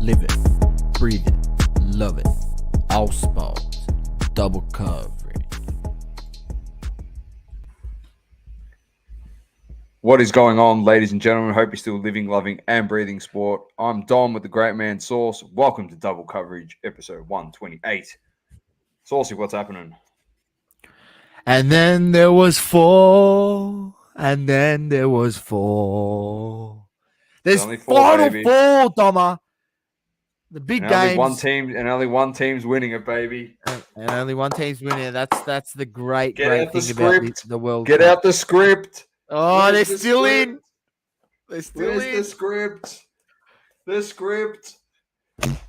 Live it, breathe it, love it. All sports, double coverage. What is going on, ladies and gentlemen? Hope you're still living, loving, and breathing sport. I'm Dom with the Great Man Sauce. Welcome to Double Coverage, episode 128. Saucy, what's happening? And then there was four. And then there was four. There's only four, final baby. four, Doma. The big games. Only one team's winning it, baby. And only one team's winning it. That's the great Get thing out the script. about the World Get Cup. out the script. Oh, Where's they're the still script? in. They're still Where's in. the script? The script.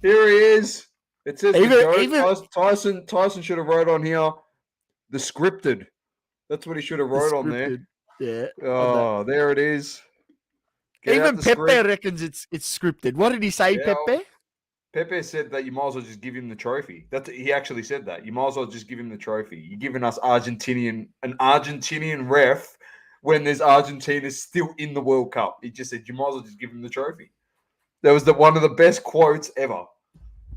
Here he is. It says Tyson should have wrote on here the scripted. That's what he should have wrote on there. Yeah. Oh, there it is. Get Even out the Pepe script. reckons it's scripted. What did he say, Yeah, Pepe? Pepe said that you might as well just give him the trophy. He actually said that. You might as well just give him the trophy. You're giving us an Argentinian ref when there's Argentina still in the World Cup. He just said you might as well just give him the trophy. That was one of the best quotes ever.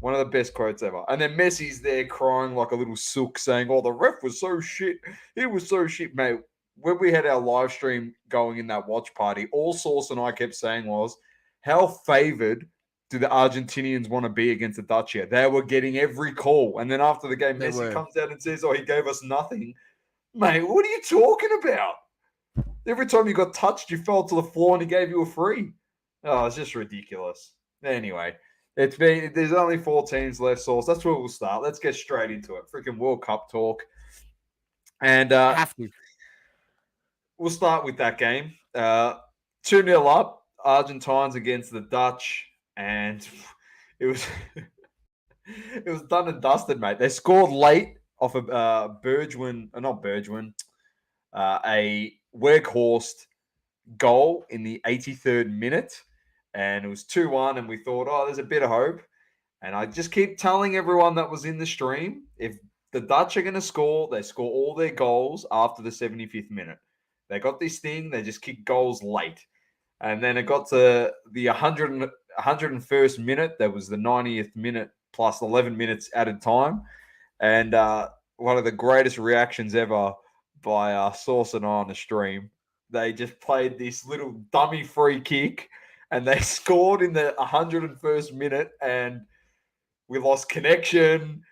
One of the best quotes ever. And then Messi's there crying like a little sook saying, oh, the ref was so shit. He was so shit, mate. When we had our live stream going in that watch party, all Sauce and I kept saying was, how favored do the Argentinians want to be against the Dutch here? They were getting every call. And then after the game, Messi comes out and says, oh, he gave us nothing. Mate, what are you talking about? Every time you got touched, you fell to the floor and he gave you a free. Oh, it's just ridiculous. Anyway, there's only 4 teams left, Sauce. That's where we'll start. Let's get straight into it. Freaking World Cup talk. And Have to. We'll start with that game. 2-0 up, Argentines against the Dutch. And it was it was done and dusted, mate. They scored late off of a Weghorst goal in the 83rd minute. And it was 2-1, and we thought, oh, there's a bit of hope. And I just keep telling everyone that was in the stream, if the Dutch are going to score, they score all their goals after the 75th minute. They got this thing, they just kick goals late. And then it got to the 101st minute. That was the 90th minute plus 11 minutes added time. And one of the greatest reactions ever by Sauce and I on the stream. They just played this little dummy free kick and they scored in the 101st minute and we lost connection.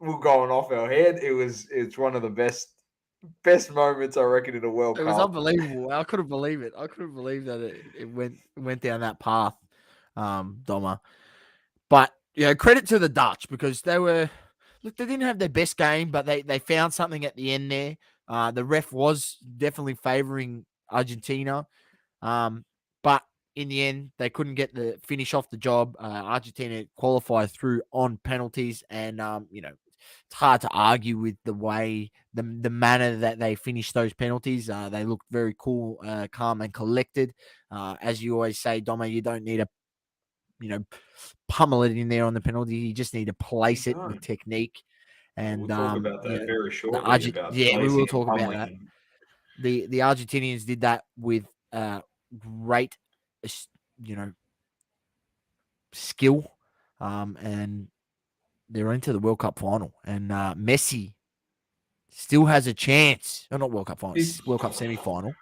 We're going off our head. It's one of the best moments, I reckon, in a World Cup. It was unbelievable. I couldn't believe it. I couldn't believe that it went down that path, Doma. But credit to the Dutch because they didn't have their best game, but they found something at the end there. The ref was definitely favoring Argentina, but in the end they couldn't get the finish off the job. Argentina qualified through on penalties, and it's hard to argue with the way the manner that they finished those penalties. They looked very cool, calm, and collected. As you always say, Doma, you don't need to, pummel it in there on the penalty. You just need to place it with technique. And we'll talk about that very shortly. We will talk about that. The Argentinians did that with great, skill, and they're into the World Cup final. And Messi still has a chance. Not World Cup final, World Cup semi-final.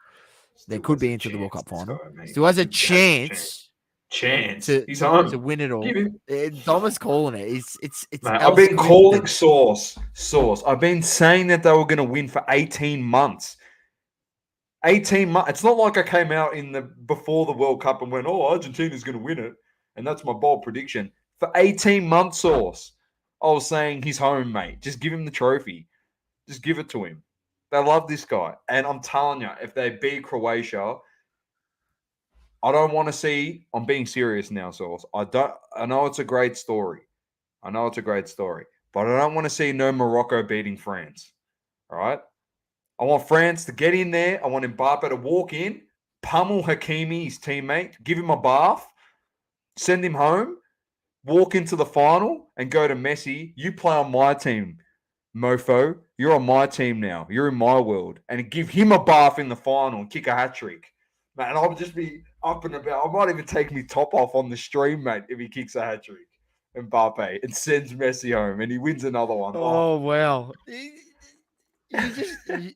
They could be into the World Cup final. Still has a chance. To win it all. Doma's calling it. It's Mate, I've been calling Sauce. I've been saying that they were going to win for 18 months. 18 months. It's not like I came out before the World Cup and went, oh, Argentina's going to win it. And that's my bold prediction. For 18 months, Sauce, I was saying he's home, mate. Just give him the trophy. Just give it to him. They love this guy. And I'm telling you, if they beat Croatia, I don't want to see. I'm being serious now, Sauce. I know it's a great story. I know it's a great story, but I don't want to see no Morocco beating France. All right. I want France to get in there. I want Mbappe to walk in, pummel Hakimi, his teammate, give him a bath, send him home, walk into the final, and go to Messi. You play on my team, mofo. You're on my team now. You're in my world. And give him a bath in the final and kick a hat trick. Man, I'll just be up and about. I might even take me top off on the stream, mate, if he kicks a hat trick. Mbappe and sends Messi home and he wins another one. Oh, wow. You just the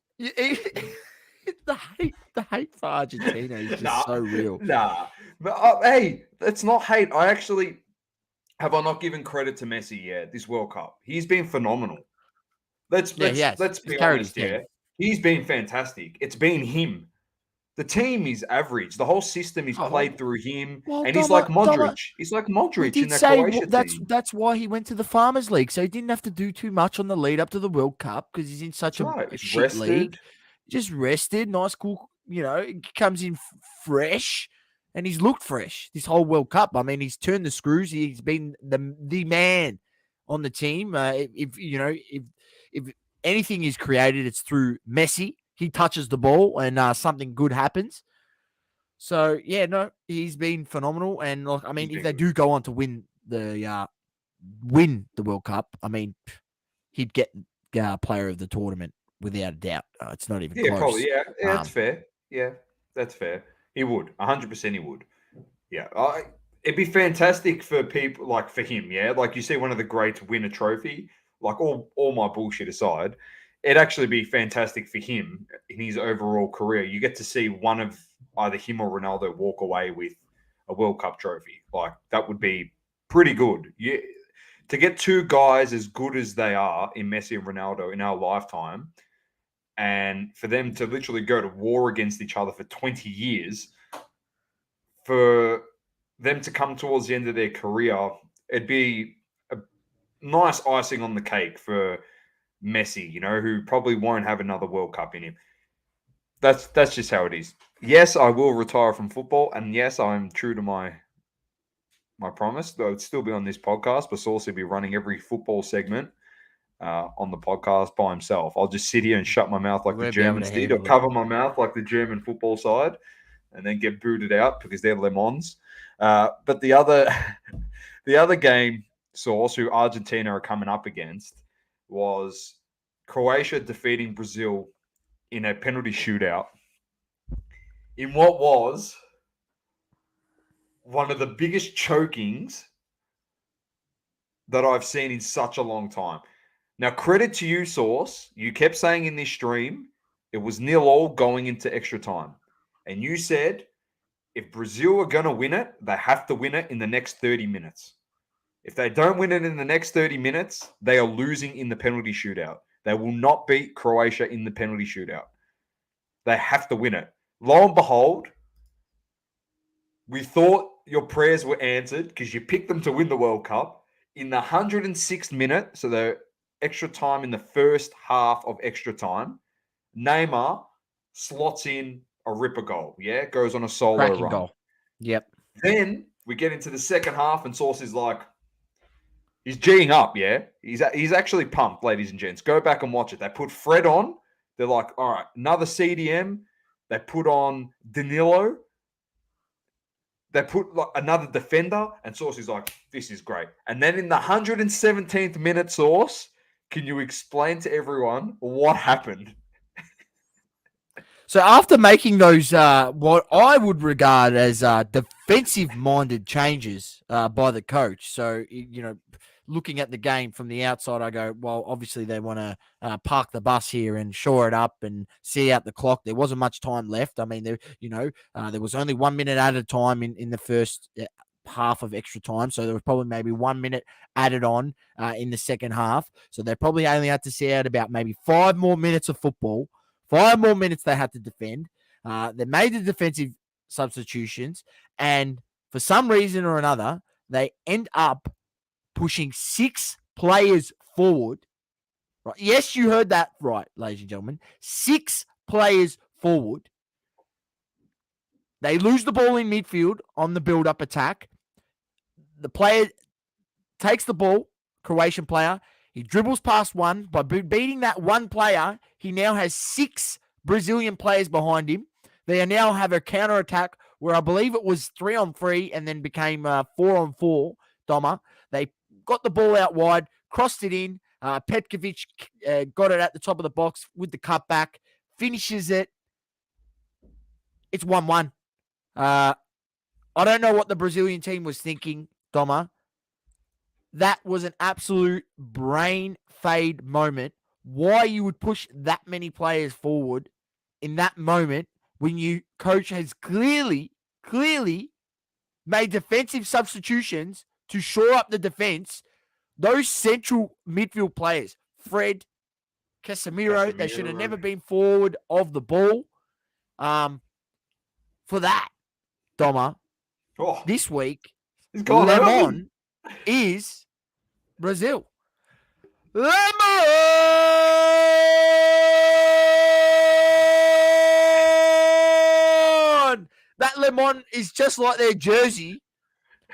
hate for Argentina is just so real. Nah. But, hey, it's not hate. I not given credit to Messi yet this World Cup. He's been phenomenal. Let's be He's carried his honest. Yeah, team. he's been fantastic. It's been him. The team is average. The whole system is played through him, and he's like Modric. He's like We Modric in did that say Croatia team. that's why he went to the Farmers League, so he didn't have to do too much on the lead up to the World Cup because he's in such That's a right. He's shit rested. league. Just rested, nice, cool. He comes in fresh, and he's looked fresh this whole World Cup. I mean, he's turned the screws. He's been the man on the team. If anything is created, it's through Messi. He touches the ball, and something good happens. So yeah, no, he's been phenomenal. And look, I mean, if they do go on to win the World Cup, I mean, he'd get player of the tournament without a doubt. It's not even close. Probably. Yeah, that's fair. Yeah, that's fair. He would 100%. He would. Yeah, it'd be fantastic for people like for him. Yeah, like you see one of the greats win a trophy. Like all my bullshit aside, it'd actually be fantastic for him in his overall career. You get to see one of either him or Ronaldo walk away with a World Cup trophy. Like that would be pretty good. Yeah, to get two guys as good as they are in Messi and Ronaldo in our lifetime, and for them to literally go to war against each other for 20 years, for them to come towards the end of their career, it'd be a nice icing on the cake for Messi, who probably won't have another World Cup in him. That's just how it is. Yes, I will retire from football, and yes, I'm true to my promise. I would still be on this podcast, but also be running every football segment on the podcast by himself. I'll just sit here and shut my mouth like the Germans did, or cover my mouth like the German football side, and then get booted out because they're Le Mans. But the other game, Source, who Argentina are coming up against, was Croatia defeating Brazil in a penalty shootout in what was one of the biggest chokings that I've seen in such a long time. Now, credit to you, Source. You kept saying in this stream it was 0-0 going into extra time. And you said if Brazil are going to win it, they have to win it in the next 30 minutes. If they don't win it in the next 30 minutes, they are losing in the penalty shootout. They will not beat Croatia in the penalty shootout. They have to win it. Lo and behold, we thought your prayers were answered because you picked them to win the World Cup. In the 106th minute, so the extra time in the first half of extra time, Neymar slots in a ripper goal. Yeah, goes on a solo run. Goal. Yep. Then we get into the second half, and Sauce is like, he's G'ing up, yeah? He's actually pumped, ladies and gents. Go back and watch it. They put Fred on. They're like, all right, another CDM. They put on Danilo. They put like another defender, and Sauce is like, this is great. And then in the 117th minute, Sauce, can you explain to everyone what happened? So after making those, what I would regard as defensive-minded changes by the coach, so, looking at the game from the outside, I go, well, obviously they want to park the bus here and shore it up and see out the clock. There wasn't much time left. I mean, there was only 1 minute at a time in the first half of extra time. So there was probably maybe 1 minute added on in the second half. So they probably only had to see out about maybe 5 more minutes of football. 5 more minutes they had to defend. They made the defensive substitutions. And for some reason or another, they end up pushing 6 players forward Right? Yes, you heard that right, ladies and gentlemen. 6 players forward. They lose the ball in midfield on the build-up attack. The player takes the ball, Croatian player. He dribbles past one. By beating that one player, he now has 6 Brazilian players behind him. They now have a counter-attack where I believe it was 3-on-3 and then became 4-on-4, Doma. They got the ball out wide, crossed it in. Petkovic got it at the top of the box with the cutback, finishes it. It's 1-1. I don't know what the Brazilian team was thinking, Doma. That was an absolute brain fade moment. Why you would push that many players forward in that moment when you coach has clearly made defensive substitutions to shore up the defense. Those central midfield players, Fred, Casemiro, they should have never been forward of the ball. For that, Doma, this week, Lemon is Brazil. Lemon! That Lemon is just like their jersey.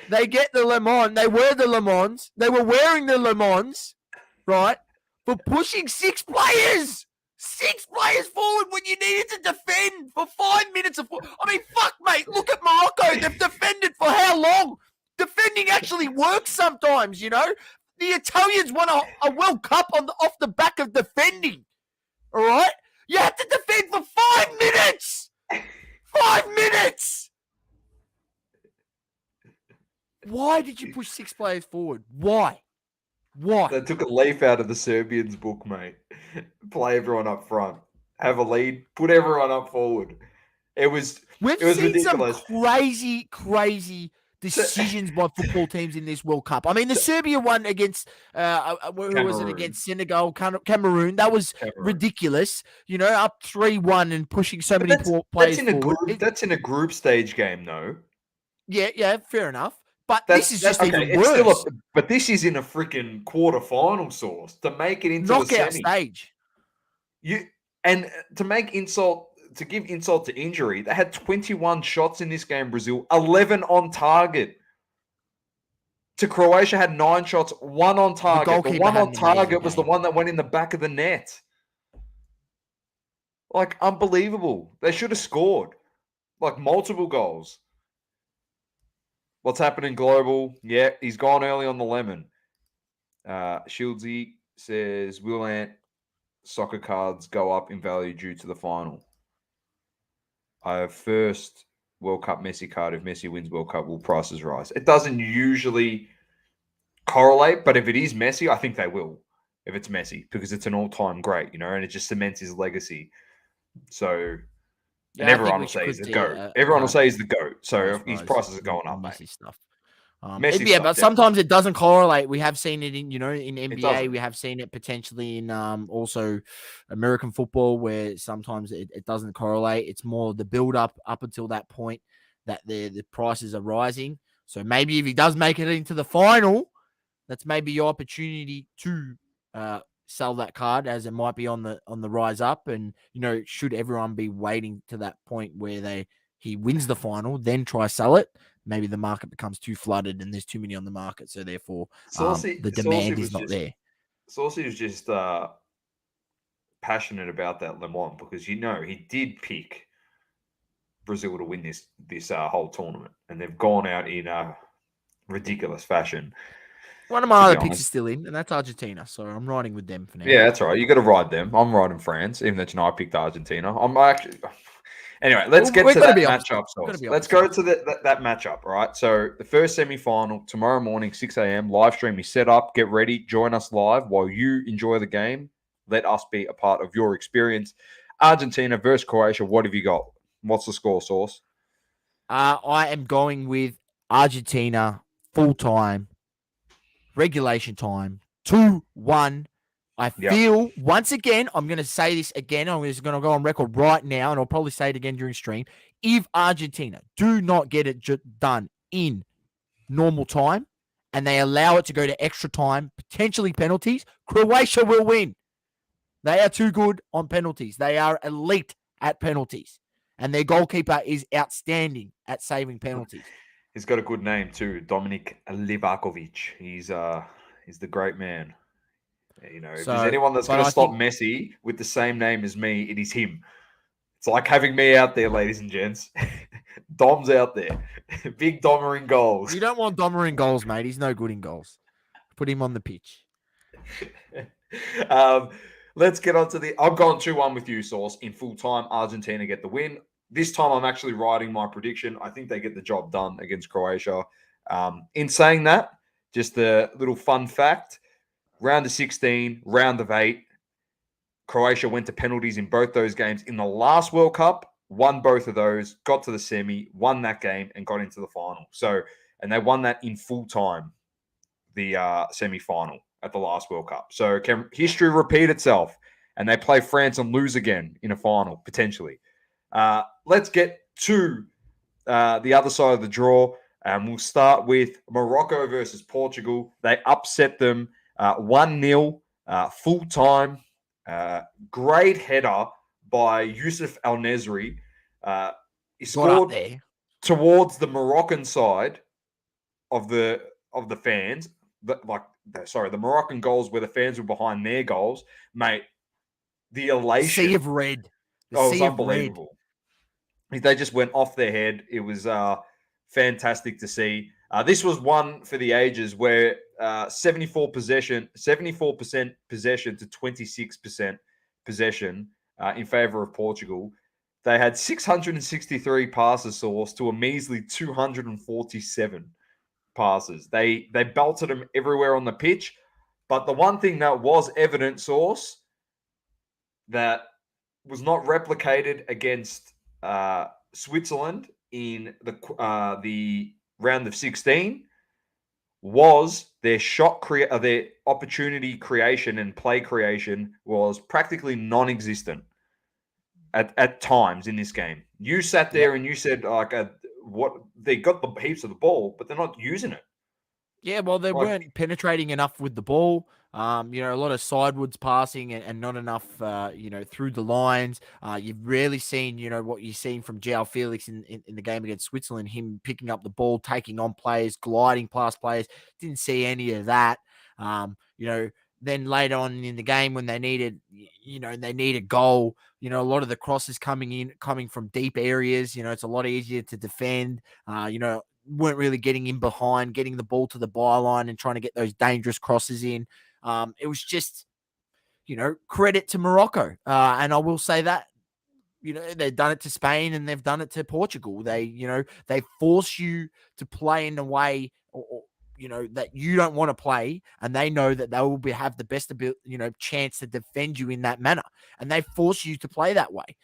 They get the Lemon. They wear the Lemons. They were wearing the Lemons, right, for pushing 6 players. 6 players forward when you needed to defend for 5 minutes. I mean, fuck, mate. Look at Morocco. They've defended for how long? Defending actually works sometimes, you know. The Italians won a World Cup off the back of defending. All right? You had to defend for 5 minutes. 5 minutes. Why did you push 6 players forward? Why? They took a leaf out of the Serbians' book, mate. Play everyone up front. Have a lead. Put everyone up forward. It was seen ridiculous. Some crazy decisions by football teams in this World Cup. I mean, the Serbia one against who was it against Senegal, Cameroon? That was ridiculous. You know, up 3-1 and pushing so many players forward. That's in a group stage game, though. Yeah, fair enough. But this is just even worse. But this is in a freaking quarterfinal, Source, to make it into knockout the semi stage. To give insult to injury, they had 21 shots in this game. Brazil, 11 on target. To Croatia had 9 shots, 1 on target. The one on target was the one that went in the back of the net. Like, unbelievable. They should have scored like multiple goals. What's happening global? Yeah, he's gone early on the lemon. Shieldsy says, will Ant soccer cards go up in value due to the final? I have first World Cup Messi card. If Messi wins World Cup, will prices rise? It doesn't usually correlate, but if it is Messi, I think they will. If it's Messi, because it's an all-time great, you know, and it just cements his legacy. So... Yeah, and everyone will say he's the GOAT. Everyone will say he's the GOAT. So his prices are going up, mate. Stuff. But sometimes it doesn't correlate. We have seen it in NBA. We have seen it potentially in also American football, where sometimes it doesn't correlate. It's more the build up until that point that the prices are rising. So maybe if he does make it into the final, that's maybe your opportunity to sell that card, as it might be on the rise up. And, you know, should everyone be waiting to that point where he wins the final, then try sell it, maybe the market becomes too flooded and there's too many on the market, so therefore the demand is not there. Saucy was just passionate about that Le Mans, because, you know, he did pick Brazil to win this whole tournament, and they've gone out in a ridiculous fashion. One of my other picks is still in, and that's Argentina. So I'm riding with them for now. Yeah, that's right. You got to ride them. I'm riding France, even though I picked Argentina. I'm actually. Anyway, let's get to that matchup. Let's go to that matchup. All right. So the first semi-final tomorrow morning, 6 a.m. Live stream is set up. Get ready. Join us live while you enjoy the game. Let us be a part of your experience. Argentina versus Croatia. What have you got? What's the score, Source? I am going with Argentina full time. Regulation time, 2-1. I feel, once again, I'm going to say this again. I'm just going to go on record right now, and I'll probably say it again during stream. If Argentina do not get it done in normal time, and they allow it to go to extra time, potentially penalties, Croatia will win. They are too good on penalties. They are elite at penalties. And their goalkeeper is outstanding at saving penalties. He's got a good name too, Dominik Livakovic. He's the great man. If there's So, anyone that's but going to I stop think Messi with the same name as me, it is him. It's like having me out there, ladies and gents. Dom's out there. Big Dommer in goals. you don't want Doma in goals, mate. He's no good in goals. Put him on the pitch. um, let's get on to I've gone 2-1 with you, Sauce. In full time, Argentina get the win. This time, I'm actually writing my prediction. I think they get the job done against Croatia. In saying that, just a little fun fact. Round of 16, round of 8, Croatia went to penalties in both those games. In the last World Cup, won both of those, got to the semi, won that game, and got into the final. And they won that in full time, the semi-final at the last World Cup. So can history repeat itself? And they play France and lose again in a final, potentially. Let's get to the other side of the draw. We'll start with Morocco versus Portugal. They upset them 1-0, full time. Great header by Yusuf Al Nesri. He Got up scored there. towards the Moroccan side of the fans. The Moroccan goals where the fans were behind their goals, mate. The elation. Sea of red. It was unbelievable. They just went off their head. It was fantastic to see. This was one for the ages where 74% possession to 26% possession in favor of Portugal. They had 663 passes sourced to a measly 247 passes. They belted them everywhere on the pitch. But the one thing that was evident, Source, that was not replicated against Switzerland in the round of 16 was their their opportunity creation and play creation was practically non-existent at times in this game. You sat there and you said what they got the heaps of the ball, but they're not using it. Yeah, well, they weren't penetrating enough with the ball. A lot of sidewards passing and not enough, through the lines. You've rarely seen, what you've seen from João Felix in the game against Switzerland, him picking up the ball, taking on players, gliding past players. Didn't see any of that. Then later on in the game when they needed, they need a goal, a lot of the crosses coming from deep areas, it's a lot easier to defend, weren't really getting in behind, getting the ball to the byline and trying to get those dangerous crosses in. It was just, credit to Morocco. And I will say that, they've done it to Spain and they've done it to Portugal. They force you to play in a way that you don't want to play, and they know that they will have the best ability, chance to defend you in that manner, and they force you to play that way.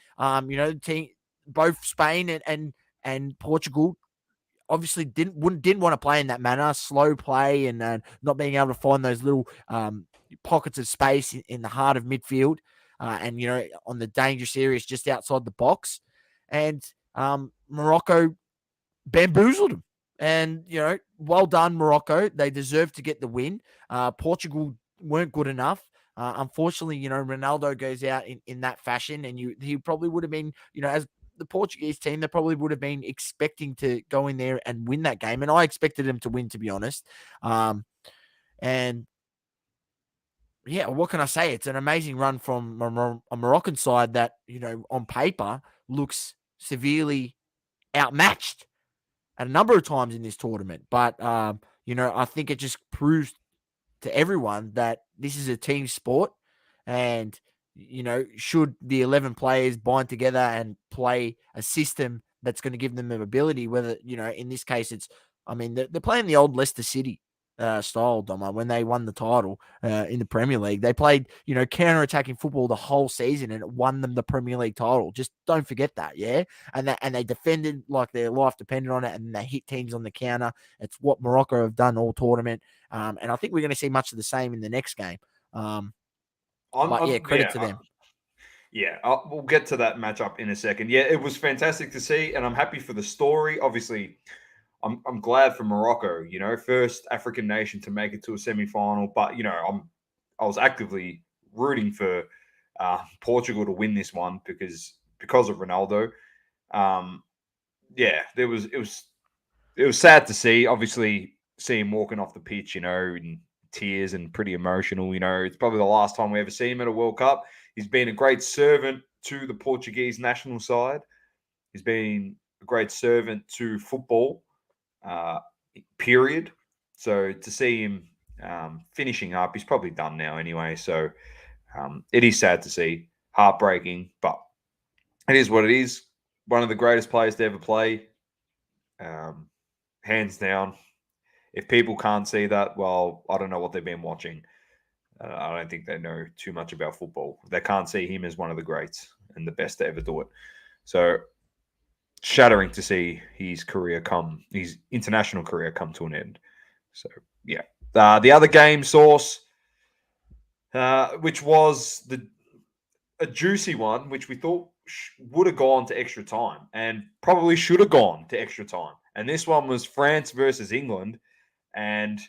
Both Spain and Portugal obviously didn't want to play in that manner, slow play and not being able to find those little pockets of space in the heart of midfield, and on the dangerous areas just outside the box, and Morocco bamboozled them. And, well done, Morocco. They deserve to get the win. Portugal weren't good enough. Unfortunately, Ronaldo goes out in that fashion, and he probably would have been, as the Portuguese team, they probably would have been expecting to go in there and win that game. And I expected them to win, to be honest. And yeah, what can I say? It's an amazing run from a Moroccan side that, on paper looks severely outmatched at a number of times in this tournament. But, I think it just proves to everyone that this is a team sport, and, should the 11 players bind together and play a system that's going to give them an ability, whether, in this case, they're playing the old Leicester City style, Doma, when they won the title in the Premier League. They played, counter-attacking football the whole season, and it won them the Premier League title. Just don't forget that, yeah? And they defended like their life depended on it, and they hit teams on the counter. It's what Morocco have done all tournament. And I think we're going to see much of the same in the next game. Credit to them. We'll get to that matchup in a second. Yeah, it was fantastic to see, and I'm happy for the story. Obviously, I'm glad for Morocco, first African nation to make it to a semi-final. But I was actively rooting for Portugal to win this one because of Ronaldo. Yeah, it was sad to see. Obviously, see him walking off the pitch, in tears and pretty emotional. It's probably the last time we ever see him at a World Cup. He's been a great servant to the Portuguese national side. He's been a great servant to football, period. So to see him finishing up, he's probably done now anyway. So it is sad to see, heartbreaking, but it is what it is. One of the greatest players to ever play, hands down. If people can't see that, well, I don't know what they've been watching. I don't think they know too much about football. They can't see him as one of the greats and the best to ever do it. So shattering to see his international career come to an end. So yeah, the other game, Source, which was a juicy one, which we thought would have gone to extra time and probably should have gone to extra time. And this one was France versus England, and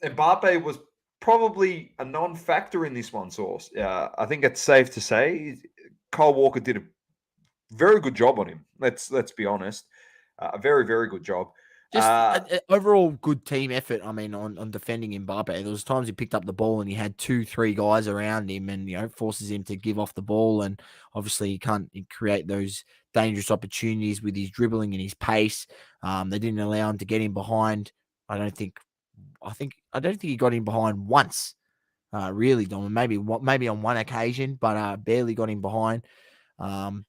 Mbappe was probably a non-factor in this one, Source. I think it's safe to say Kyle Walker did a very good job on him. Let's be honest. A very, very good job. Just an overall good team effort. I mean, on defending Mbappe, there was times he picked up the ball and he had 2-3 guys around him, and forces him to give off the ball. And obviously, he can't create those dangerous opportunities with his dribbling and his pace. They didn't allow him to get him behind. I don't think he got him behind once. Really, Dom. Maybe on one occasion, but barely got him behind. And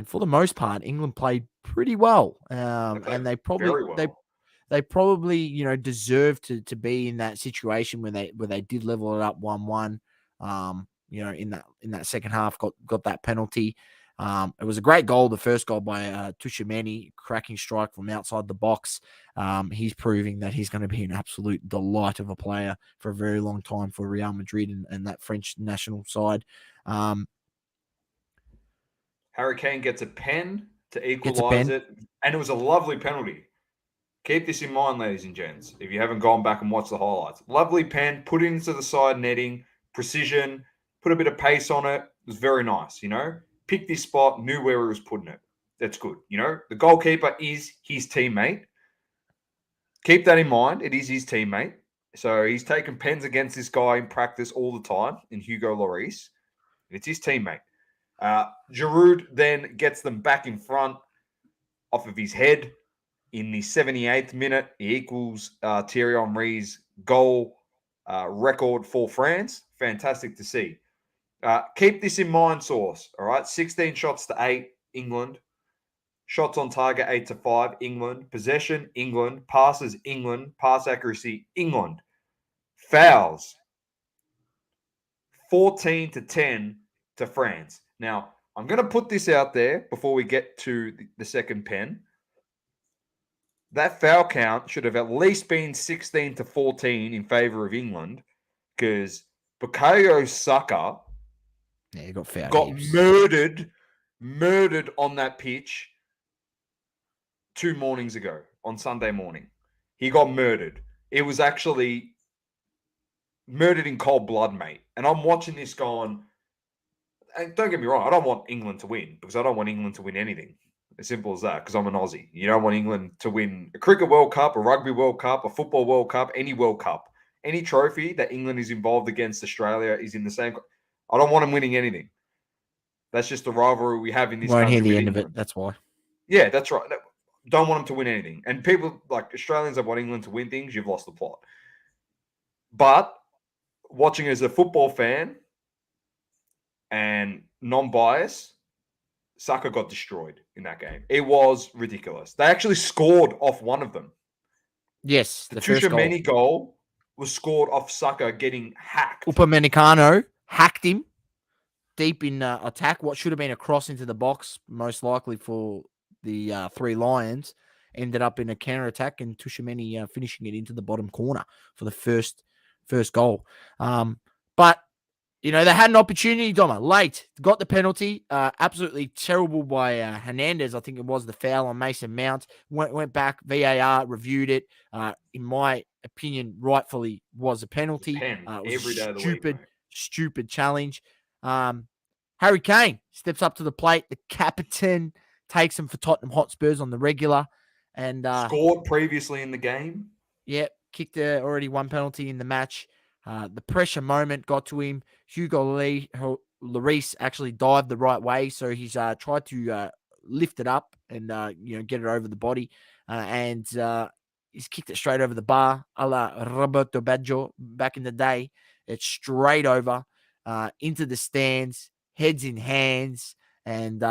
for the most part, England played pretty well, and they probably deserved to be in that situation when they did level it up 1-1. In that second half, got that penalty. It was a great goal, the first goal by Tchouaméni, cracking strike from outside the box. He's proving that he's going to be an absolute delight of a player for a very long time for Real Madrid and that French national side. Harry Kane gets a pen to equalise it, and it was a lovely penalty. Keep this in mind, ladies and gents, if you haven't gone back and watched the highlights. Lovely pen, put it into the side netting, precision, put a bit of pace on it. It was very nice, Picked this spot, knew where he was putting it. That's good, The goalkeeper is his teammate. Keep that in mind. It is his teammate. So he's taken pens against this guy in practice all the time, in Hugo Lloris. It's his teammate. Giroud then gets them back in front off of his head in the 78th minute. He equals Thierry Henry's goal record for France. Fantastic to see. Keep this in mind, Source. All right, 16 shots to 8, England. Shots on target 8-5, England. Possession, England. Passes, England. Pass accuracy, England. Fouls, 14-10 to France. Now, I'm going to put this out there before we get to the second pen. That foul count should have at least been 16-14 in favour of England, because Bukayo Saka got murdered on that pitch 2 mornings ago, on Sunday morning. He got murdered. It was actually murdered in cold blood, mate. And I'm watching this going, and don't get me wrong, I don't want England to win, because I don't want England to win anything. As simple as that, because I'm an Aussie. You don't want England to win a Cricket World Cup, a Rugby World Cup, a Football World Cup, any World Cup. Any trophy that England is involved against Australia is in the same. I don't want them winning anything. That's just the rivalry we have in this country. Won't hear the end of it, that's why. Yeah, that's right. Don't want them to win anything. And people, like Australians that want England to win things, you've lost the plot. But watching as a football fan and non-biased, Saka got destroyed in that game. It was ridiculous. They actually scored off one of them. Yes, the Tchouaméni goal was scored off Saka getting hacked. Upamecano hacked him deep in attack. What should have been a cross into the box, most likely for the Three Lions, ended up in a counter attack, and Tchouaméni finishing it into the bottom corner for the first goal. But they had an opportunity, Doma, late, got the penalty. Absolutely terrible by Hernandez. I think it was the foul on Mason Mount. Went back, VAR reviewed it. In my opinion, rightfully was a penalty. Every day of the week, mate. stupid challenge. Harry Kane steps up to the plate. The captain takes him for Tottenham Hotspurs on the regular. And Scored previously in the game. yeah, kicked already one penalty in the match. The pressure moment got to him. Hugo Lloris actually dived the right way, so he's tried to lift it up and get it over the body, and he's kicked it straight over the bar, a la Roberto Baggio back in the day. It's straight over into the stands, heads in hands, and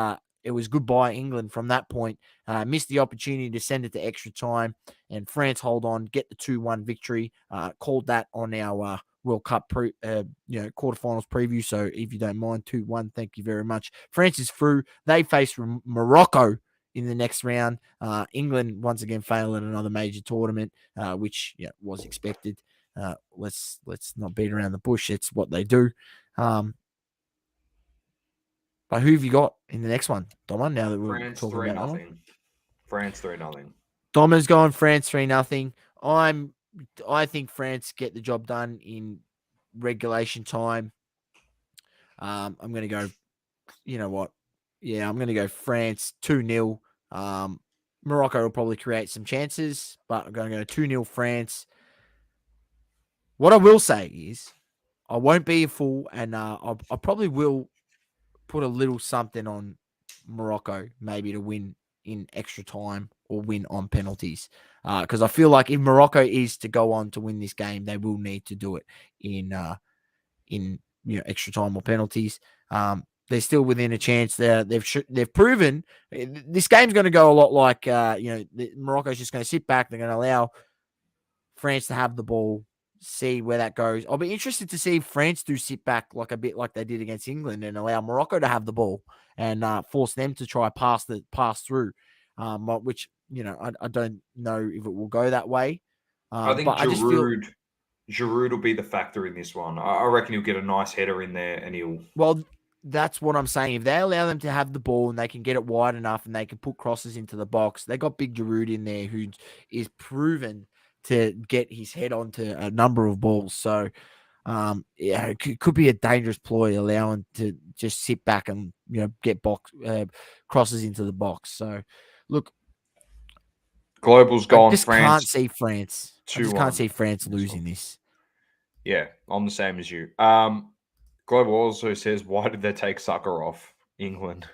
it was goodbye England from that point. Missed the opportunity to send it to extra time, and France hold on, get the 2-1 victory. Called that on our World Cup quarterfinals preview. So if you don't mind, 2-1, thank you very much. France is through. They face Morocco in the next round. England once again fail at another major tournament, which was expected. Let's not beat around the bush. It's what they do. But who have you got in the next one, Doma? Now that we're France talking about that one, 3-0. France 3-0. Doma's going France 3-0. I think France get the job done in regulation time. I'm going to go. You know what? Yeah, I'm going to go France 2-0. Morocco will probably create some chances, but I'm going to go 2-0 France. What I will say is, I won't be a fool, and I probably will put a little something on Morocco, maybe to win in extra time or win on penalties. Because I feel like if Morocco is to go on to win this game, they will need to do it in extra time or penalties. They're still within a chance. They've proven this game's going to go a lot like Morocco's just going to sit back. They're going to allow France to have the ball, see where that goes. I'll be interested to see if France do sit back like a bit like they did against England and allow Morocco to have the ball and force them to try pass through. Which I don't know if it will go that way. I think but I just feel Giroud will be the factor in this one. I reckon he'll get a nice header in there and he'll. Well, that's what I'm saying. If they allow them to have the ball and they can get it wide enough and they can put crosses into the box, they got big Giroud in there who is proven to get his head onto a number of balls. So, it could be a dangerous ploy, allowing to just sit back and get crosses into the box. So, look, Global's gone. I just France can't see France. I just can't 2-1 see France losing this. Yeah, I'm the same as you. Global also says, why did they take Sucker off England?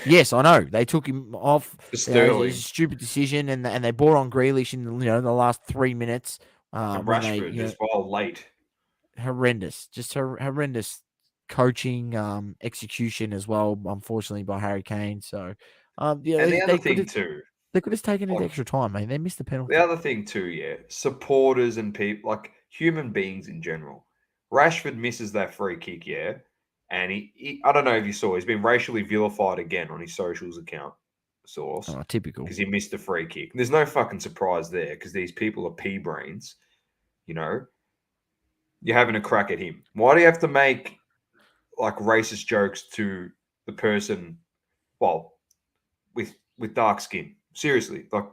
Yes, I know. They took him off. It was a stupid decision, and they brought on Grealish in the last 3 minutes. And when Rashford they, as well late. Horrendous, just horrendous coaching, execution as well. Unfortunately, by Harry Kane. So, and the other thing too, they could have taken it extra time, mate. They missed the penalty. The other thing too, supporters and people, like human beings in general. Rashford misses that free kick, and he I don't know if you saw, he's been racially vilified again on his socials account. Source. Oh, typical. Because he missed a free kick. There's no fucking surprise there because these people are pea brains. You're having a crack at him. Why do you have to make like racist jokes to the person, well, with dark skin? Seriously, like,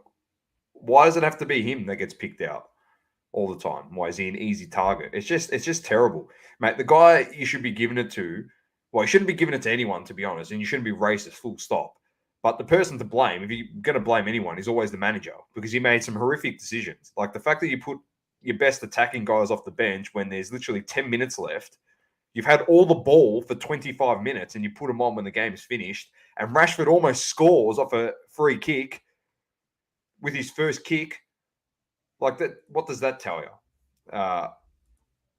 why does it have to be him that gets picked out all the time? Why is he an easy target? It's just terrible, mate. The guy you should be giving it to, well, you shouldn't be giving it to anyone, to be honest, and you shouldn't be racist, full stop. But the person to blame, if you're going to blame anyone, is always the manager because he made some horrific decisions. Like the fact that you put your best attacking guys off the bench when there's literally 10 minutes left. You've had all the ball for 25 minutes and you put them on when the game is finished. And Rashford almost scores off a free kick with his first kick. Like that, what does that tell you?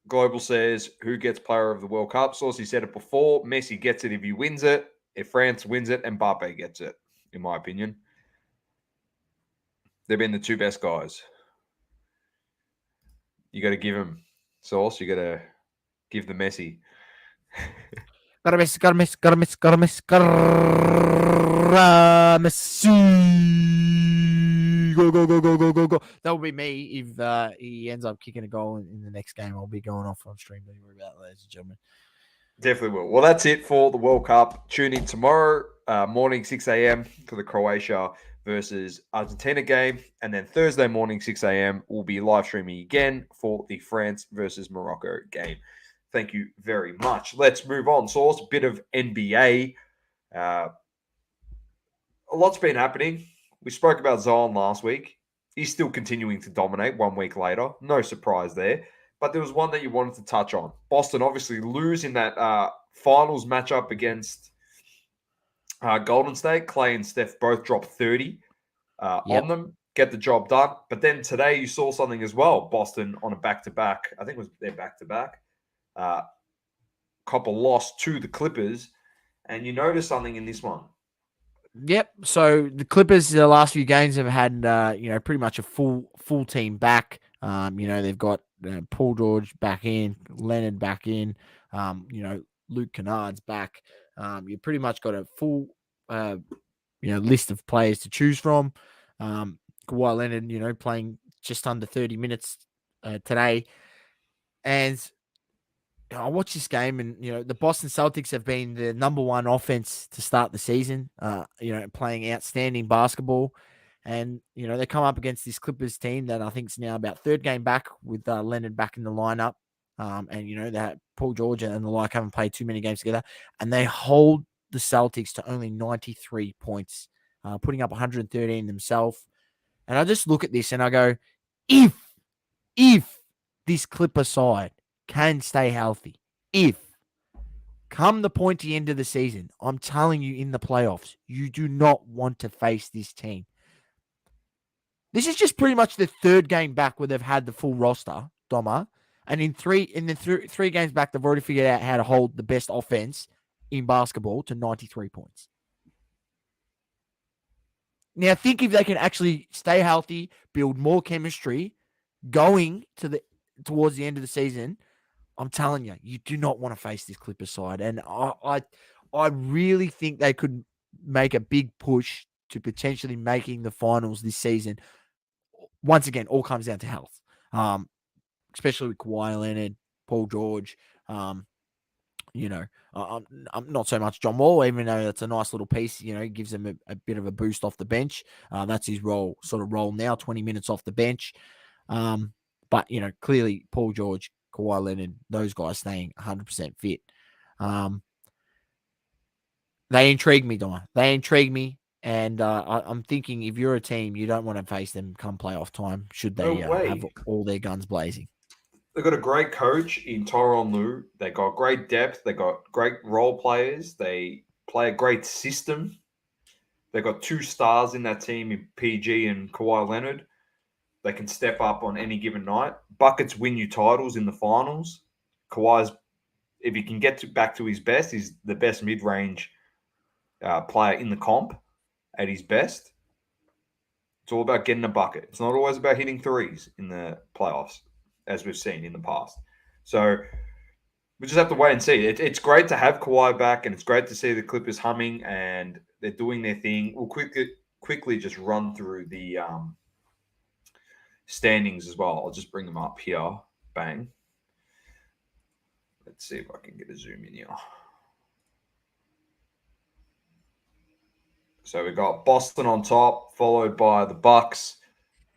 Global says, who gets player of the World Cup? Saucy said it before. Messi gets it if he wins it. If France wins it, Mbappe gets it, in my opinion. They've been the two best guys. You got to give him Sauce. You got to give the Messi. Gotta miss. Go. That will be me if he ends up kicking a goal in the next game. I'll be going off on stream. Don't worry about that, ladies and gentlemen. Definitely will. Well, that's it for the World Cup. Tune in tomorrow morning, 6 a.m. for the Croatia versus Argentina game. And then Thursday morning, 6 a.m., we'll be live streaming again for the France versus Morocco game. Thank you very much. Let's move on. Source, a bit of NBA. A lot's been happening. We spoke about Zion last week. He's still continuing to dominate 1 week later. No surprise there. But there was one that you wanted to touch on. Boston obviously lose in that finals matchup against Golden State. Clay and Steph both dropped 30 on them, get the job done. But then today you saw something as well. Boston on a back-to-back. I think it was their back-to-back. Copper lost to the Clippers. And you notice something in this one. Yep. So the Clippers, the last few games have had, pretty much a full team back. They've got Paul George back in, Leonard back in, Luke Kennard's back. You pretty much got a full, list of players to choose from. Kawhi Leonard, playing just under 30 minutes today. And I watched this game, and the Boston Celtics have been the number one offense to start the season. Playing outstanding basketball, and they come up against this Clippers team that I think is now about third game back with Leonard back in the lineup. That Paul George and the like haven't played too many games together, and they hold the Celtics to only 93 points, putting up 113 themselves. And I just look at this and I go, if this Clipper side can stay healthy, if come the pointy end of the season, I'm telling you, in the playoffs, you do not want to face this team. This is just pretty much the third game back where they've had the full roster, Doma, and in the three games back, they've already figured out how to hold the best offense in basketball to 93 points. Now, think if they can actually stay healthy, build more chemistry, going towards the end of the season, I'm telling you, you do not want to face this Clippers side. And I really think they could make a big push to potentially making the finals this season. Once again, all comes down to health, especially with Kawhi Leonard, Paul George. I'm not so much John Wall, even though that's a nice little piece. Gives him a bit of a boost off the bench. That's his role now, 20 minutes off the bench. But clearly Paul George, Kawhi Leonard, those guys staying 100% fit. They intrigue me, Donna. They intrigue me. And I'm thinking, if you're a team, you don't want to face them come playoff time, should they have all their guns blazing. They've got a great coach in Tyronn Lue. They got great depth. They got great role players. They play a great system. They got 2 stars in that team in PG and Kawhi Leonard. They can step up on any given night. Buckets win you titles in the finals. Kawhi's, if he can get back to his best, he's the best mid-range player in the comp at his best. It's all about getting a bucket. It's not always about hitting threes in the playoffs, as we've seen in the past. So we just have to wait and see. It's great to have Kawhi back, and it's great to see the Clippers humming, and they're doing their thing. We'll quickly just run through the standings as well. I'll just bring them up here. Bang. Let's see if I can get a zoom in here. So we got Boston on top, followed by the Bucks,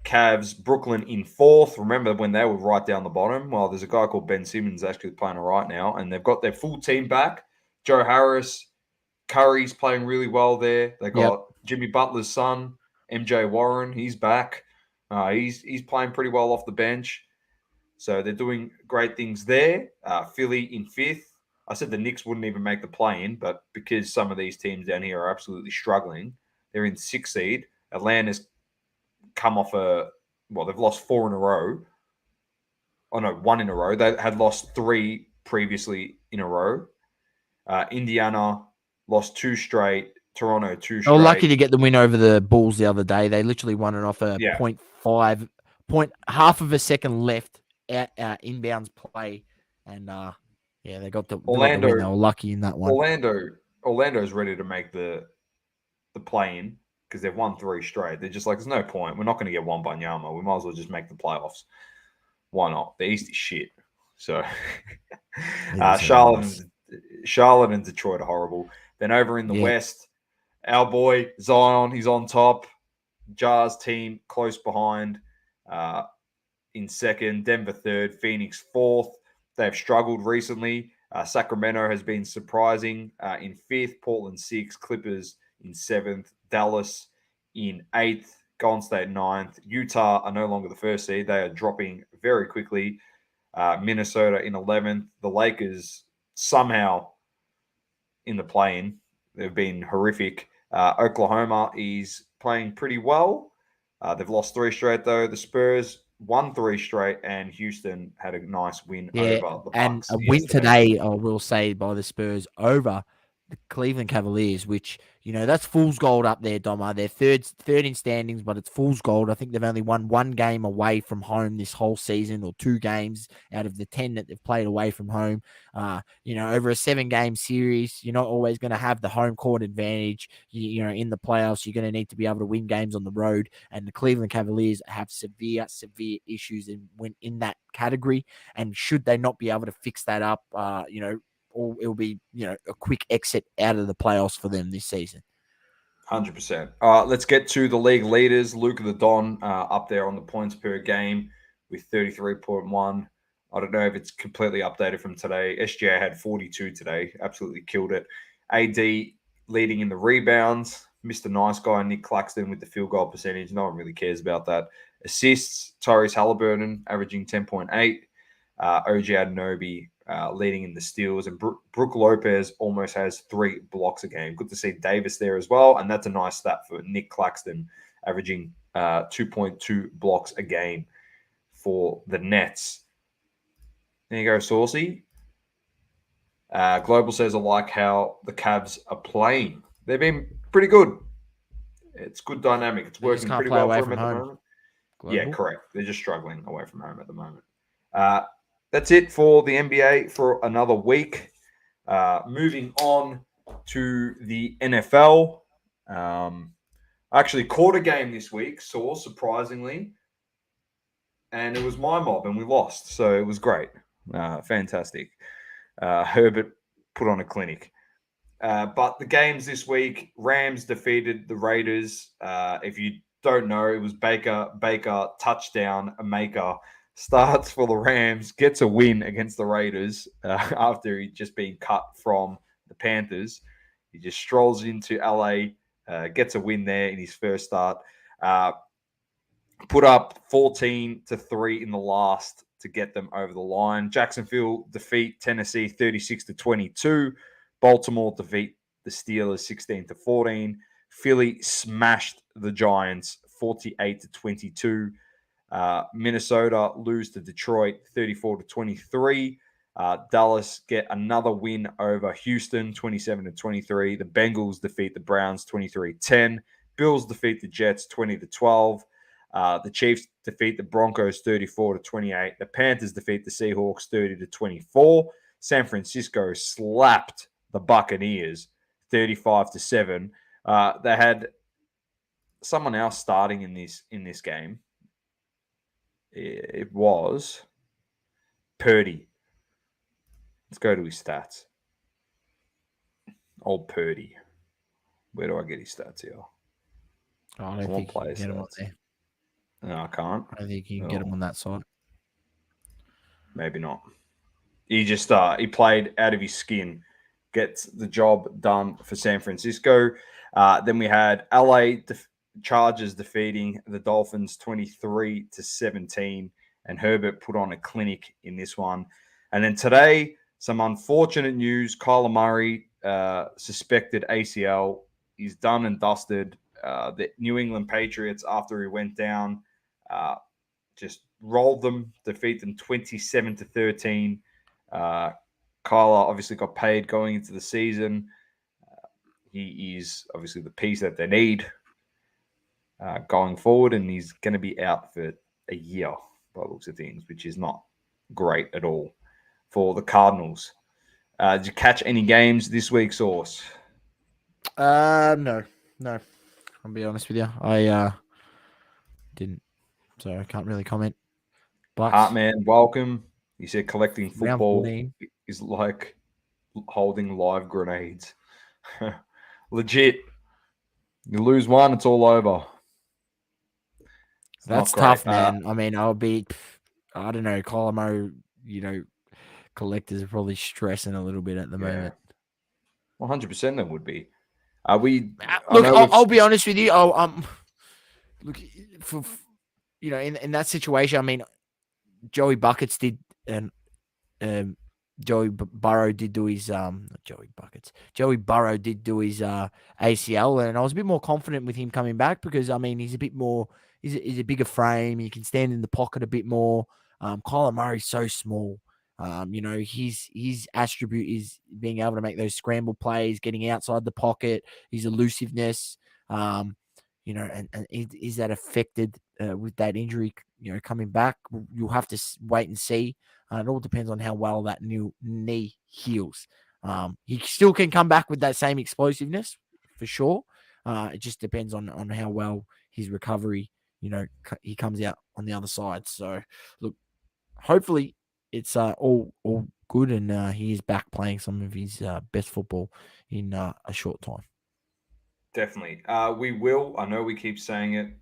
Cavs, Brooklyn in 4th. Remember when they were right down the bottom? Well, there's a guy called Ben Simmons actually playing right now, and they've got their full team back. Joe Harris, Curry's playing really well there. They got Jimmy Butler's son, MJ Warren. He's back. He's playing pretty well off the bench. So they're doing great things there. Philly in 5th. I said the Knicks wouldn't even make the play-in, but because some of these teams down here are absolutely struggling, they're in 6th seed. Atlanta's come off they've lost 4 in a row. Oh, no, 1 in a row. They had lost 3 previously in a row. Indiana lost 2 straight. Toronto 2 straight. They were lucky to get the win over the Bulls the other day. They literally won it off a 0.5, half of a second left inbounds play. And they got the win. They were lucky in that one. Orlando's ready to make the play-in because they've won 3 straight. They're just like, there's no point. We're not going to get one by Nyama. We might as well just make the playoffs. Why not? The East is shit. So Charlotte and Detroit are horrible. Then over in the West, our boy Zion, he's on top. Jazz team close behind in 2nd. Denver 3rd. Phoenix 4th. they've struggled recently. Sacramento has been surprising in 5th, Portland 6th, Clippers in 7th, Dallas in 8th, Golden State 9th. Utah are no longer the first seed. They are dropping very quickly. Minnesota in 11th. The Lakers somehow in the play-in. They've been horrific. Oklahoma is playing pretty well. They've lost 3 straight, though. The Spurs won 3 straight, and Houston had a nice win over the and Bucks a win yesterday. today, I will say, by the Spurs over the Cleveland Cavaliers, which, that's fool's gold up there, Doma. They're third in standings, but it's fool's gold. I think they've only won 1 game away from home this whole season, or 2 games out of the 10 that they've played away from home. Over a 7-game series, you're not always going to have the home court advantage. In the playoffs, you're going to need to be able to win games on the road, and the Cleveland Cavaliers have severe issues in that category. And should they not be able to fix that up, or it'll be, a quick exit out of the playoffs for them this season. 100%. Let's get to the league leaders. Luka the Don up there on the points per game with 33.1. I don't know if it's completely updated from today. SGA had 42 today. Absolutely killed it. AD leading in the rebounds. Mr. Nice Guy, Nick Claxton with the field goal percentage. No one really cares about that. Assists, Tyrese Halliburton averaging 10.8. OG Anunoby leading in the steals, and Brook Lopez almost has 3 blocks a game. Good to see Davis there as well, and that's a nice stat for Nick Claxton, averaging 2.2 blocks a game for the Nets. There you go, Saucy. Global says, I like how the Cavs are playing. They've been pretty good. It's good dynamic. It's working pretty well for them at the moment. Global? Yeah, correct. They're just struggling away from home at the moment. That's it for the NBA for another week. Moving on to the NFL. I actually caught a game this week, surprisingly. And it was my mob, and we lost. So it was great. Fantastic. Herbert put on a clinic. But the games this week, Rams defeated the Raiders. If you don't know, it was Baker, touchdown, a maker. Starts for the Rams, gets a win against the Raiders after he'd just been cut from the Panthers. He just strolls into LA, gets a win there in his first start. Put up 14-3 in the last to get them over the line. Jacksonville defeat Tennessee 36-22. Baltimore defeat the Steelers 16-14. Philly smashed the Giants 48-22. Minnesota lose to Detroit 34-23. Dallas get another win over Houston 27-23. The Bengals defeat the Browns 23-10. Bills defeat the Jets 20-12. The Chiefs defeat the Broncos 34-28. The Panthers defeat the Seahawks 30-24. San Francisco slapped the Buccaneers 35-7. They had someone else starting in this game. It was Purdy. Let's go to his stats. Old Purdy. Where do I get his stats here? I don't think you can get him on there. No, I can't. I don't think you can get him on that side. Maybe not. He just he played out of his skin. Gets the job done for San Francisco. Then we had LA Chargers defeating the Dolphins 23-17, and Herbert put on a clinic in this one. And then today, some unfortunate news. Kyler Murray, suspected ACL. He's done and dusted. The New England Patriots, after he went down, just rolled them, defeat them 27-13. Kyler obviously got paid going into the season. He is obviously the piece that they need going forward, and he's going to be out for a year by the looks of things, which is not great at all for the Cardinals. Did you catch any games this week, Sauce? No. I'll be honest with you. I didn't, so I can't really comment. But Heartman, welcome. He said collecting football is like holding live grenades. Legit. You lose one, it's all over. That's tough, man. I mean, I don't know, Kyler Murray, collectors are probably stressing a little bit at the moment. 100% there would be. Are we? I Look, know I'll be honest with you. Look, for in that situation, I mean, Joey Buckets did, and Joey Burrow did do his not Joey Buckets. Joey Burrow did do his ACL, and I was a bit more confident with him coming back because I mean he's a bit more. He's a bigger frame. He can stand in the pocket a bit more. Kyler Murray's so small. His attribute is being able to make those scramble plays, getting outside the pocket, his elusiveness. And is that affected with that injury? Coming back, you'll have to wait and see. It all depends on how well that new knee heals. He still can come back with that same explosiveness for sure. It just depends on how well his recovery, he comes out on the other side. So, look, hopefully it's all good and he is back playing some of his best football in a short time. Definitely. We will. I know we keep saying it.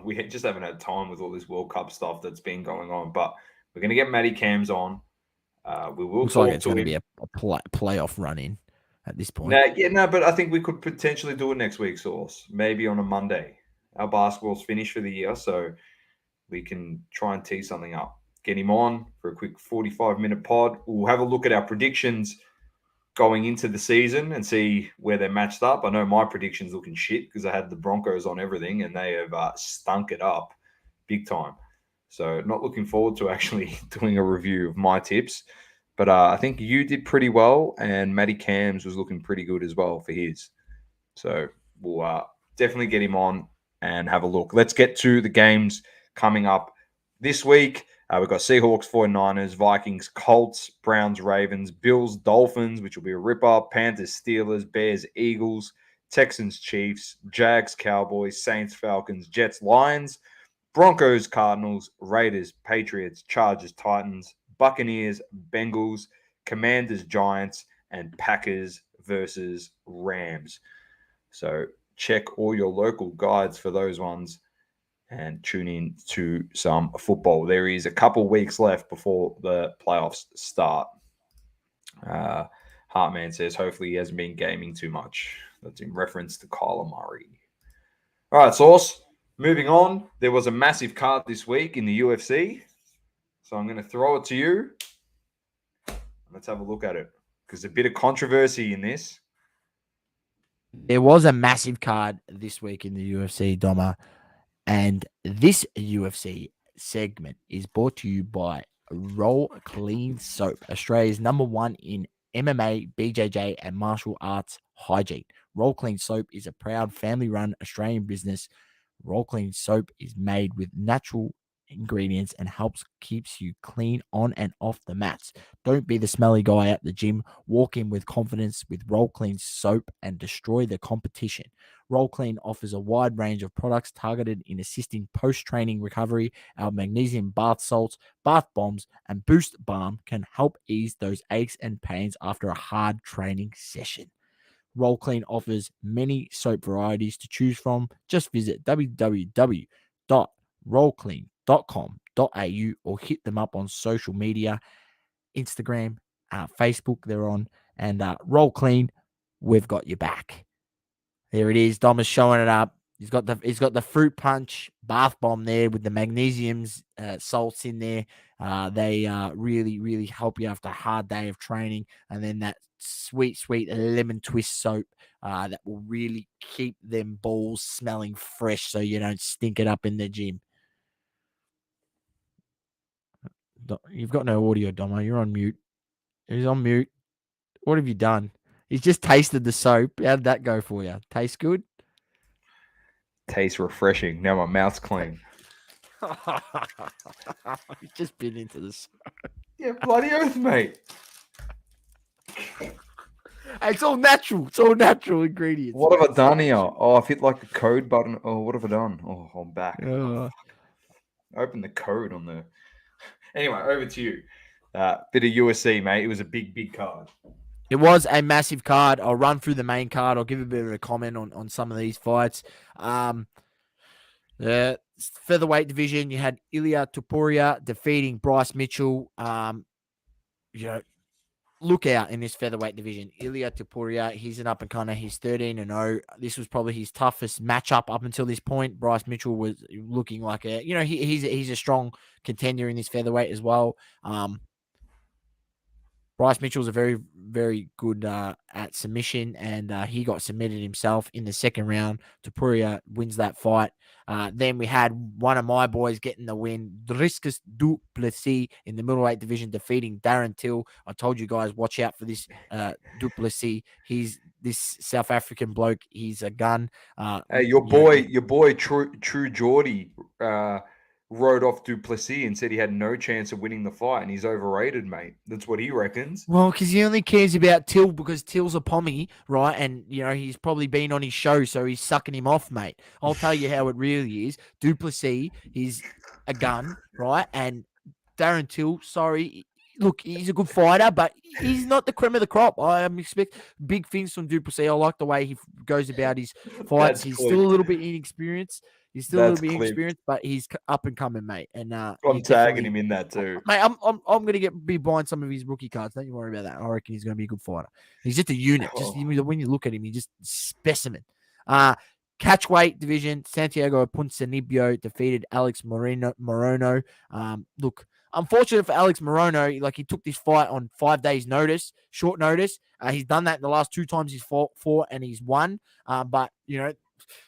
We just haven't had time with all this World Cup stuff that's been going on. But we're going to get Matty Cams on. We will Looks talk like it's to going to him. be a playoff run in at this point. But I think we could potentially do it next week, Source. Maybe on a Monday. Our basketball's finished for the year, so we can try and tee something up. Get him on for a quick 45-minute pod. We'll have a look at our predictions going into the season and see where they're matched up. I know my prediction's looking shit because I had the Broncos on everything and they have stunk it up big time. So not looking forward to actually doing a review of my tips. But I think you did pretty well and Matty Cams was looking pretty good as well for his. So we'll definitely get him on and have a look. Let's get to the games coming up this week. We've got Seahawks, 49ers, Vikings, Colts, Browns, Ravens, Bills, Dolphins, which will be a ripper, Panthers, Steelers, Bears, Eagles, Texans, Chiefs, Jags, Cowboys, Saints, Falcons, Jets, Lions, Broncos, Cardinals, Raiders, Patriots, Chargers, Titans, Buccaneers, Bengals, Commanders, Giants, and Packers versus Rams. So check all your local guides for those ones and tune in to some football. There is a couple weeks left before the playoffs start. Heartman says, hopefully he hasn't been gaming too much. That's in reference to Kyler Murray. All right, Sauce. Moving on, there was a massive card this week in the UFC. So I'm going to throw it to you. Let's have a look at it because there's a bit of controversy in this. There was a massive card this week in the UFC, Doma. And this UFC segment is brought to you by Roll Clean Soap, Australia's #1 in MMA, BJJ, and martial arts hygiene. Roll Clean Soap is a proud family-run Australian business. Roll Clean Soap is made with natural ingredients and keeps you clean on and off the mats. Don't be the smelly guy at the gym. Walk in with confidence with Roll Clean Soap and destroy the competition. Roll Clean offers a wide range of products targeted in assisting post-training recovery. Our magnesium bath salts, bath bombs, and boost balm can help ease those aches and pains after a hard training session. Roll Clean offers many soap varieties to choose from. Just visit www.rollclean.com.au or hit them up on social media, Instagram, Facebook, they're on, and Roll Clean, we've got your back. There it is. Dom is showing it up. He's got the fruit punch bath bomb there with the magnesiums, salts in there. They really, really help you after a hard day of training. And then that sweet lemon twist soap that will really keep them balls smelling fresh so you don't stink it up in the gym. You've got no audio, Domo. You're on mute. He's on mute. What have you done? He's just tasted the soap. How did that go for you? Tastes good? Tastes refreshing. Now my mouth's clean. He's just been into the soap. Yeah, bloody oath, mate. It's all natural. It's all natural ingredients. What have I done here? Oh, I've hit like the code button. Oh, what have I done? Oh, I'm back. Open the code on the. Anyway, over to you. Bit of USC, mate. It was a big card. It was a massive card. I'll run through the main card. I'll give a bit of a comment on some of these fights. The featherweight division, you had Ilya Topuria defeating Bryce Mitchell. look out in this featherweight division. Ilya Topuria, he's an up-and-comer. He's 13-0. This was probably his toughest matchup up until this point. Bryce Mitchell was looking like he's a strong contender in this featherweight as well. Bryce Mitchell's a very, very good at submission, and he got submitted himself in the second round. Topuria wins that fight. Then we had one of my boys getting the win, Driscus du Plessis in the middleweight division, defeating Darren Till. I told you guys, watch out for this du Plessis. He's this South African bloke. He's a gun. Hey, your boy, True Geordie, wrote off Duplessis and said he had no chance of winning the fight, and he's overrated, mate. That's what he reckons. Well, because he only cares about Till because Till's a pommy, right? And, he's probably been on his show, so he's sucking him off, mate. I'll tell you how it really is. Duplessis, he's a gun, right? And Darren Till, sorry, look, he's a good fighter, but he's not the cream of the crop. I expect big things from Duplessis. I like the way he goes about his fights. He's still a little bit inexperienced. He's still a little bit inexperienced, but he's up and coming, mate. And I'm tagging him in that too, mate. I'm gonna be buying some of his rookie cards. Don't you worry about that. I reckon he's gonna be a good fighter. He's just a unit. Just when you look at him, he's just specimen. Catchweight division, Santiago Ponzinibbio defeated Alex Morono. Look, unfortunate for Alex Morono, like he took this fight on 5 days' notice, short notice. He's done that in the last 2 times he's fought and he's won. But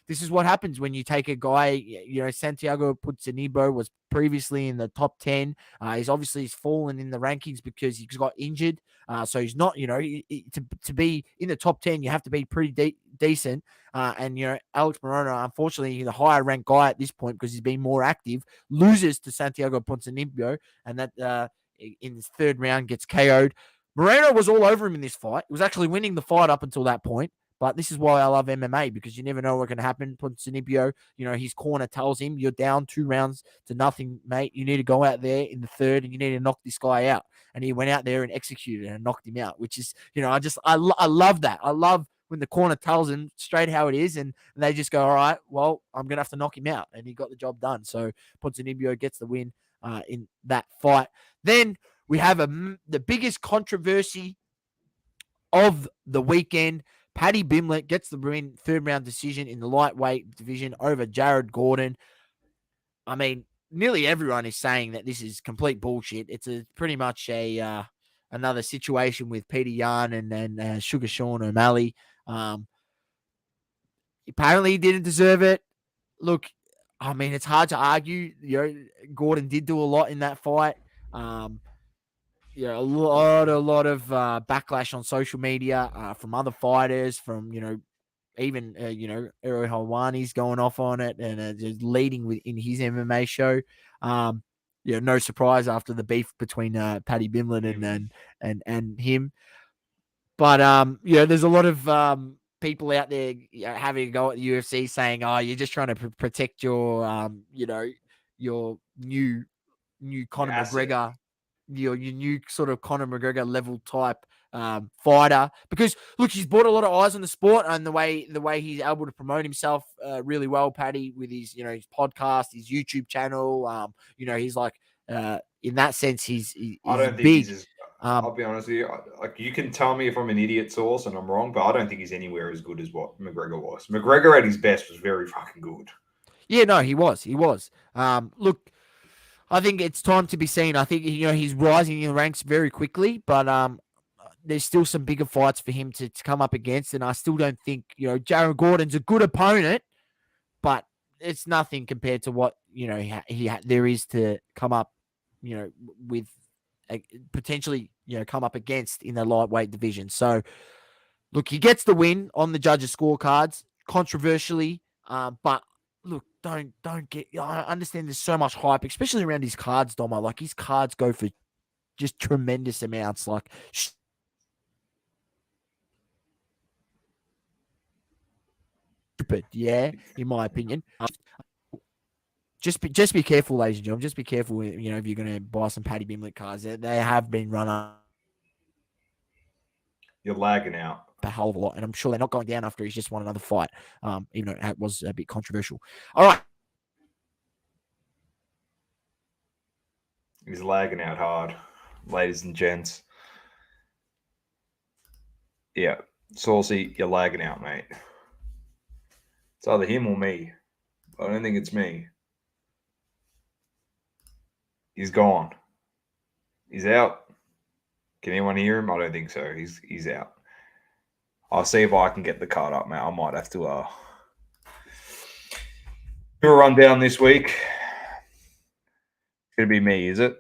this is what happens when you take a guy. Santiago Ponzinibbio was previously in the top 10. He's fallen in the rankings because he's got injured. So he's not, to be in the top 10, you have to be pretty decent. And Alex Morono, unfortunately, he's a higher ranked guy at this point because he's been more active, loses to Santiago Ponzinibbio, and that in his third round gets KO'd. Moreno was all over him in this fight. He was actually winning the fight up until that point. But this is why I love MMA, because you never know what's going to happen. Ponzinibbio, his corner tells him, you're down 2 rounds to nothing, mate. You need to go out there in the third and you need to knock this guy out. And he went out there and executed and knocked him out, which is, I love that. I love when the corner tells him straight how it is, and they just go, all right, well, I'm going to have to knock him out. And he got the job done. So Ponzinibbio gets the win in that fight. Then we have the biggest controversy of the weekend. Paddy Bimlett gets the win, third round decision in the lightweight division over Jared Gordon. I mean, nearly everyone is saying that this is complete bullshit. It's pretty much another situation with Peter Yan and Sugar Sean O'Malley. Apparently, he didn't deserve it. Look, I mean, it's hard to argue. Gordon did do a lot in that fight. A lot of backlash on social media from other fighters, from even Ero Helwani's going off on it and just leading in his MMA show. No surprise after the beef between Paddy Bimlett and him. But there's a lot of people out there having a go at the UFC saying, "Oh, you're just trying to protect your your new Conor McGregor." Your new sort of Conor McGregor level type fighter, because look, he's brought a lot of eyes on the sport and the way he's able to promote himself really well, Paddy, with his his podcast, his YouTube channel. He's like in that sense he's I don't think big. he's I'll be honest with you. Like, you can tell me if I'm an idiot source and I'm wrong, but I don't think he's anywhere as good as what McGregor was. McGregor at his best was very fucking good. Yeah, no, he was. Look, I think it's time to be seen. I think he's rising in the ranks very quickly, but there's still some bigger fights for him to come up against, and I still don't think Jared Gordon's a good opponent, but it's nothing compared to what there is to come up with potentially come up against in the lightweight division. So look, he gets the win on the judges' scorecards controversially, but look, don't get. I understand there's so much hype, especially around his cards, Doma. Like, his cards go for just tremendous amounts. Like, stupid, yeah, in my opinion. Just be careful, ladies and gentlemen. Just be careful, if you're going to buy some Paddy Bimlett cards. They have been run up. You're lagging out a hell of a lot, and I'm sure they're not going down after he's just won another fight, even though it was a bit controversial. All right. He's lagging out hard, ladies and gents. Yeah. Saucy, you're lagging out, mate. It's either him or me. I don't think it's me. He's gone. He's out. Can anyone hear him? I don't think so. He's out. I'll see if I can get the card up, mate. I might have to do a rundown this week. It's gonna be me, is it?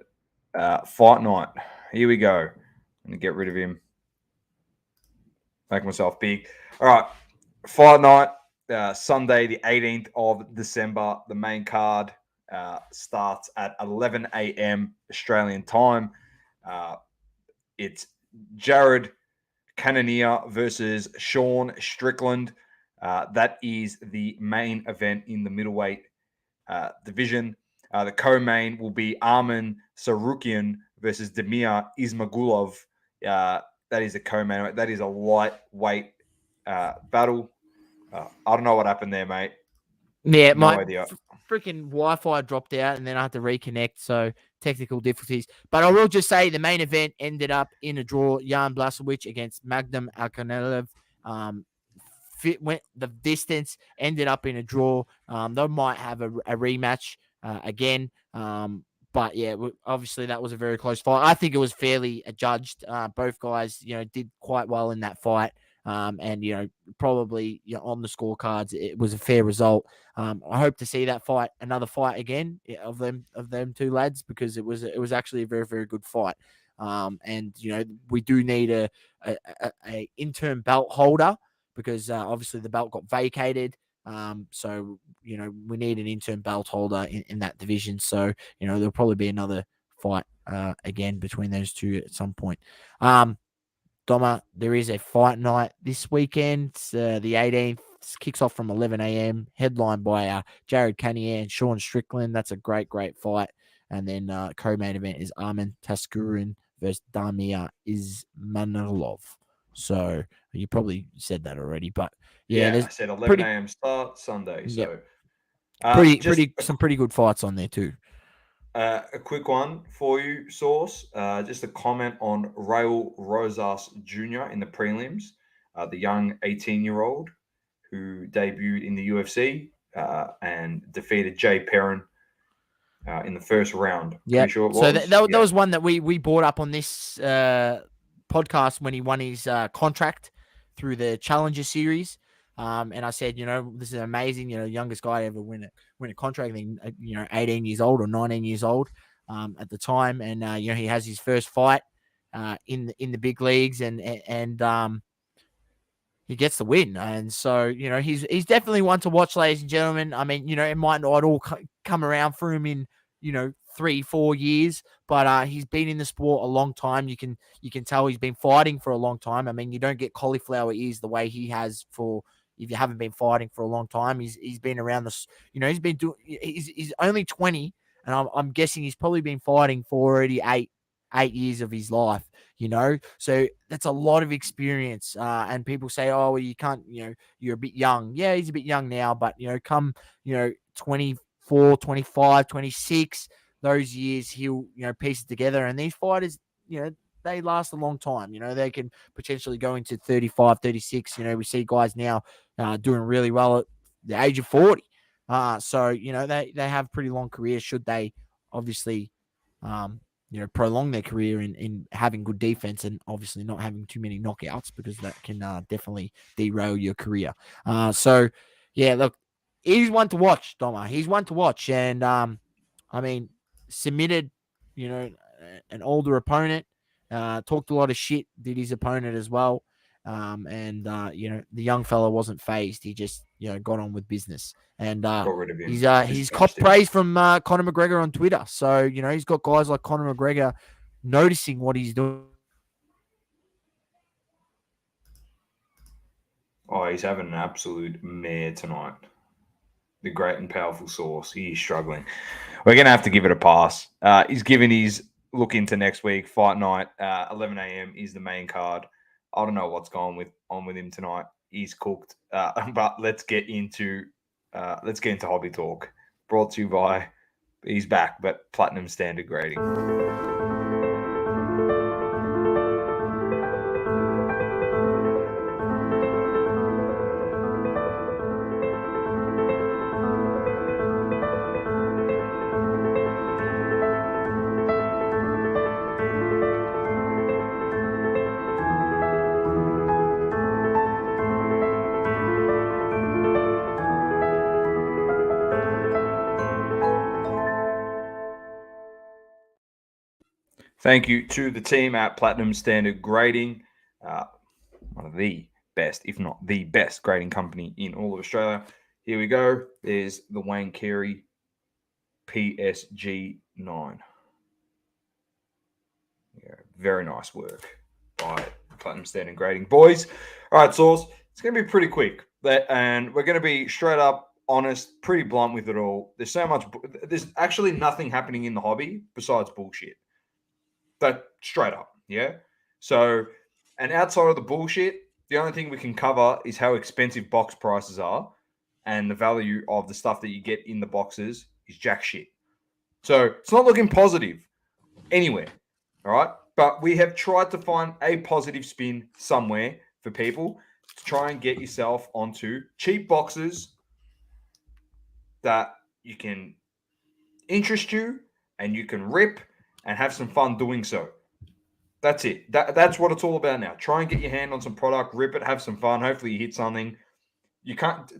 Fight night. Here we go. I'm gonna get rid of him. Make myself big. All right. Fight night. Sunday, the 18th of December. The main card starts at 11 a.m. Australian time. It's Jared Cannonier versus Sean Strickland. That is the main event in the middleweight division. The co-main will be Arman Sarukian versus Demir Ismagulov. That is a co-main. That is a lightweight battle. I don't know what happened there, mate. Yeah, no idea. Freaking Wi-Fi dropped out, and then I had to reconnect. So technical difficulties. But I will just say the main event ended up in a draw. Jan Blasowicz against Magnum Alkanelev. Went the distance, ended up in a draw. They might have a rematch again. But yeah, obviously that was a very close fight. I think it was fairly adjudged. Both guys, did quite well in that fight. And probably on the scorecards, it was a fair result. I hope to see that another fight again of them two lads, because it was actually a very, very good fight. And we do need a interim belt holder, because obviously the belt got vacated. So we need an interim belt holder in that division. So there'll probably be another fight again between those two at some point. Doma, there is a fight night this weekend, the 18th. Kicks off from 11 a.m. Headlined by Jared Cannonier and Sean Strickland. That's a great, great fight. And then co-main event is Arman Taskurin versus Damir Ismanilov. So you probably said that already, but I said 11 a.m. start Sunday. Yep. So some pretty good fights on there too. A quick one for you, Source. Just a comment on Raul Rosas Jr. in the prelims, the young 18-year-old who debuted in the UFC and defeated Jay Perrin in the first round. Yeah, sure it was. So that was one that we brought up on this podcast when he won his contract through the Challenger Series. And I said, this is amazing. Youngest guy to ever win a contract. I think, 18 years old or 19 years old at the time. And, he has his first fight in the big leagues and he gets the win. And so, he's definitely one to watch, ladies and gentlemen. I mean, it might not all come around for him in, 3-4 years, but he's been in the sport a long time. You can tell he's been fighting for a long time. I mean, you don't get cauliflower ears the way he has if you haven't been fighting for a long time. He's been around this, he's been doing. He's only 20, and I'm guessing he's probably been fighting for already eight years of his life. So that's a lot of experience. And people say, oh, well, you can't. You're a bit young. Yeah, he's a bit young now, but come 24, 25, 26. Those years he'll piece it together. And these fighters, they last a long time. They can potentially go into 35, 36. We see guys now doing really well at the age of 40. So they have pretty long careers, should they obviously prolong their career in having good defense and obviously not having too many knockouts, because that can definitely derail your career. So yeah, look, he's one to watch, Doma. He's one to watch. And I mean, submitted, an older opponent, talked a lot of shit, did his opponent as well. And the young fella wasn't phased. He just, got on with business. And got rid of him. He's copped praise from Conor McGregor on Twitter. So, he's got guys like Conor McGregor noticing what he's doing. Oh, he's having an absolute mare tonight. The great and powerful Source. He's struggling. We're going to have to give it a pass. He's given his look into next week. Fight night, 11 a.m. is the main card. I don't know what's on with him tonight. He's cooked. But let's get into hobby talk. Brought to you by, he's back, but Platinum Standard Grading. Thank you to the team at Platinum Standard Grading, one of the best, if not the best, grading company in all of Australia. Here we go. There's the Wayne Carey PSG9. Yeah, very nice work by Platinum Standard Grading. Boys, all right, Source, it's going to be pretty quick. And we're going to be straight up honest, pretty blunt with it all. There's actually nothing happening in the hobby besides bullshit. That straight up, yeah? So, and outside of the bullshit, the only thing we can cover is how expensive box prices are and the value of the stuff that you get in the boxes is jack shit. So, it's not looking positive anywhere. All right. But we have tried to find a positive spin somewhere for people to try and get yourself onto cheap boxes that you can interest you and you can rip and have some fun doing so. That's it. That's what it's all about now. Try and get your hand on some product, rip it, have some fun. Hopefully you hit something. You can't,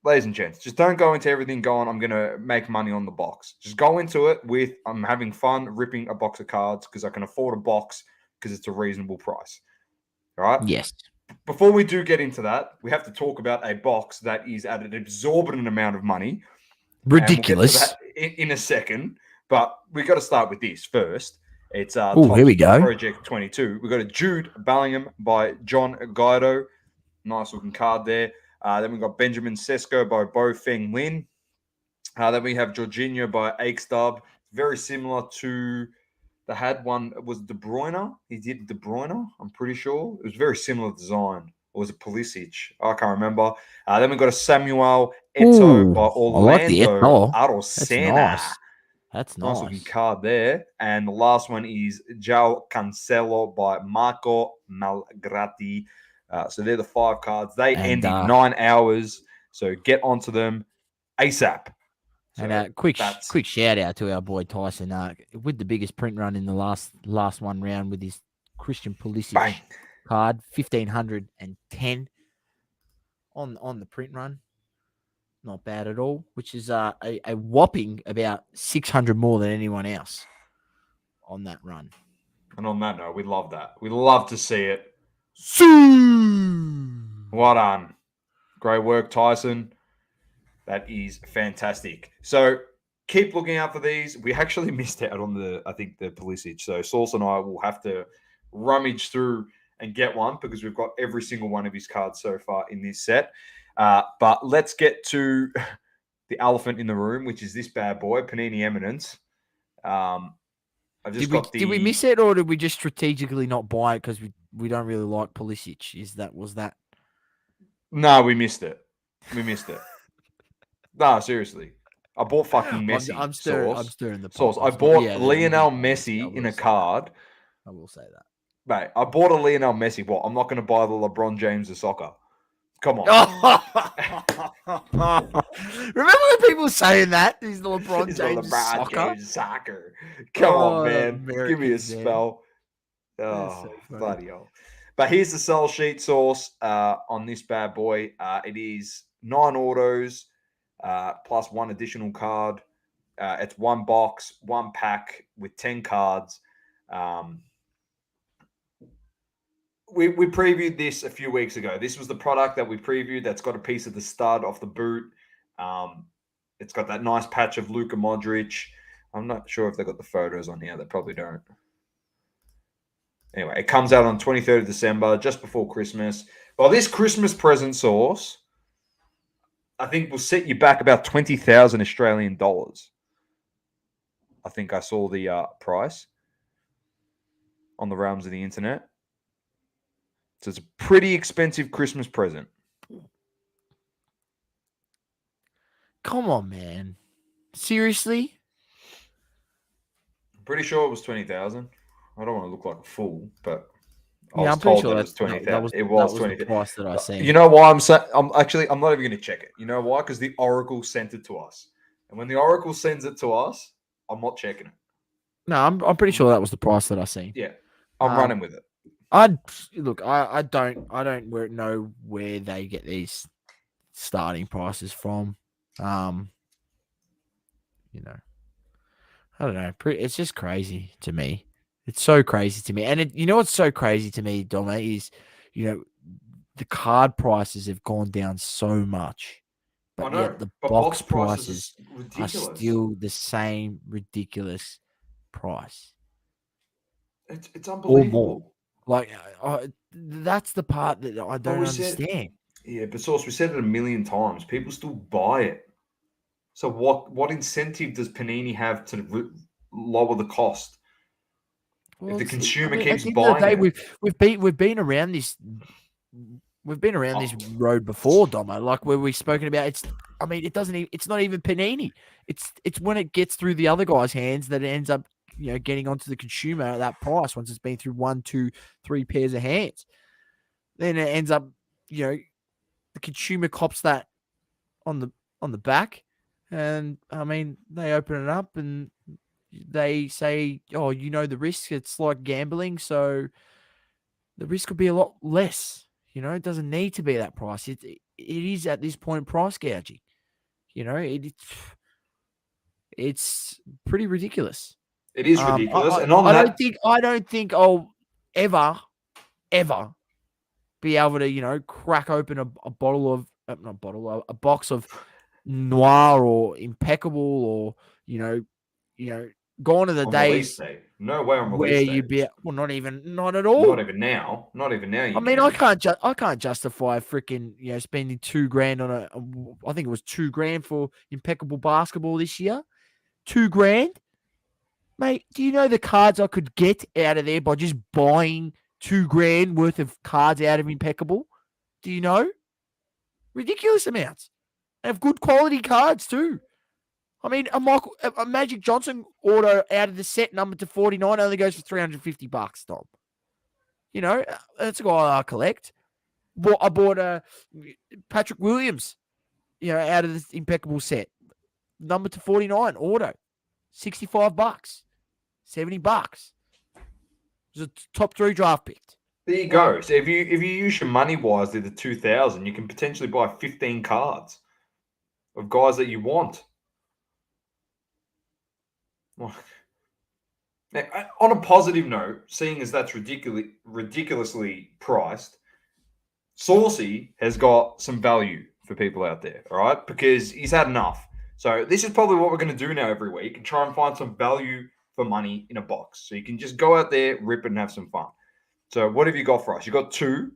ladies and gents, just don't go into everything going, I'm going to make money on the box. Just go into it with, I'm having fun ripping a box of cards because I can afford a box because it's a reasonable price. All right? Yes. Before we do get into that, we have to talk about a box that is at an exorbitant amount of money. Ridiculous. And we'll get to that in a second. But we got to start with this first. It's here we go. Project 22. We've got a Jude Bellingham by John Guido. Nice looking card there. Then we've got Benjamin Sesko by Bo Feng Lin. Then we have Jorginho by Aikstub. Very similar to the had one. Was De Bruyne? He did De Bruyne, I'm pretty sure. It was very similar design. Or was it Pulisic? I can't remember. Then we've got a Samuel Eto'o by Orlando Arocena. That's nice looking card there. And the last one is João Cancelo by Marco Malgrati. So they're the 5 cards. They end in 9 hours. So get onto them ASAP. So and quick shout out to our boy Tyson with the biggest print run in the last one round with his Christian Pulisic card, 1,510 on the print run. Not bad at all, which is a whopping about 600 more than anyone else on that run. And on that note, we love that. We love to see it. Well done. Great work, Tyson. That is fantastic. So keep looking out for these. We actually missed out on the Pulisic. So Sauce and I will have to rummage through and get one because we've got every single one of his cards so far in this set. But let's get to the elephant in the room, which is this bad boy, Panini Eminence. Did we miss it, or did we just strategically not buy it because we don't really like Pulisic? Was that? No, we missed it. No, seriously. I bought fucking Messi. I'm stirring the pot. Sauce. I bought Lionel Messi in a card. I will say that. Mate, I bought a Lionel Messi. What? I'm not going to buy the LeBron James of soccer. Come on. Remember when people saying that? He's the LeBron James soccer. Come on, man. Americans, give me a spell. Oh, bloody hell. But here's the sell sheet, Sauce, on this bad boy. It is 9 autos plus 1 additional card. It's 1 box, 1 pack with 10 cards. We previewed this a few weeks ago. This was the product that we previewed that's got a piece of the stud off the boot. It's got that nice patch of Luka Modric. I'm not sure if they've got the photos on here. They probably don't. Anyway, it comes out on 23rd of December, just before Christmas. Well, this Christmas present, Sauce, I think will set you back about 20,000 Australian dollars. I think I saw the price on the realms of the internet. So it's a pretty expensive Christmas present. Come on, man. Seriously? I'm pretty sure it was 20,000. I don't want to look like a fool, but I'm pretty sure that it was 20,000. It was 20,000. The price that I seen. You know why I'm not even going to check it. You know why? Because the Oracle sent it to us. And when the Oracle sends it to us, I'm not checking it. No, I'm pretty sure that was the price that I seen. Yeah. I'm running with it. I don't know where they get these starting prices from. I don't know. It's just crazy to me. It's so crazy to me. And you know what's so crazy to me, Dom, is, you know, the card prices have gone down so much, I but know, yet the but box box prices prices are are ridiculous. still the same ridiculous price It's or more. unbelievable. Like, that's the part that I But don't we said, understand. yeah, but Source, we said it a million times. People still buy it. So what incentive does Panini have to lower the cost if Well, the I consumer mean, at keeps the end of the buying day, it? we've been around this. We've been around this Oh, road before, Domo. Like where we've spoken about. It's. I mean, it doesn't. Even, it's not even Panini. It's when it gets through the other guy's hands that it ends up, getting onto the consumer at that price. Once it's been through 1, 2, 3 pairs of hands, then it ends up, the consumer cops that on the back, and I mean, they open it up and they say, "Oh, the risk. It's like gambling, so the risk could be a lot less. It doesn't need to be that price. It is at this point price gouging. It's pretty ridiculous. it is Um, I, ridiculous. I And on that, I don't think I'll ever be able to crack open a bottle of not bottle a box of Noir or Impeccable or you know you know gone are the on release days date, no way on where release you date. be well not at Not all. even now. Not even now. I You mean, can. I can't justify freaking spending 2 grand on I think it was 2 grand for Impeccable Basketball this year. 2 grand, mate. Do you know the cards I could get out of there by just buying 2 grand worth of cards out of Impeccable? Do you know? Ridiculous amounts. They have good quality cards too. I mean, a Magic Johnson auto out of the set number to 49 only goes for $350, Tom. That's a guy I collect. I bought a Patrick Williams, out of this Impeccable set, number to 49 auto, $65, $70. It was a top 3 draft pick. There you Like, go. So if you use your money wisely, the 2,000, you can potentially buy 15 cards of guys that you want. Well, now, on a positive note, seeing as that's ridiculously priced, Saucy has got some value for people out there, all right? Because he's had enough. So this is probably what we're going to do now every week and try and find some value for money in a box. So you can just go out there, rip it, and have some fun. So what have you got for us? You got two.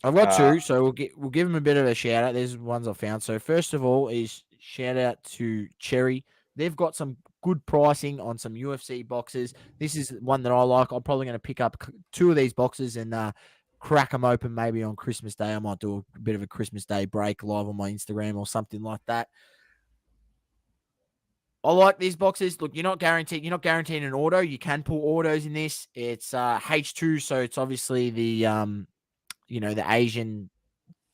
I've got 2, so we'll give them a bit of a shout out. There's ones I found. So first of all is shout out to Cherry. They've got some good pricing on some UFC boxes. This is one that I like. I'm probably going to pick up 2 of these boxes and crack them open maybe on Christmas Day. I might do a bit of a Christmas Day break live on my Instagram or something like that. I like these boxes. Look, you're not guaranteed an auto. You can pull autos in this. It's H2, so it's obviously the the Asian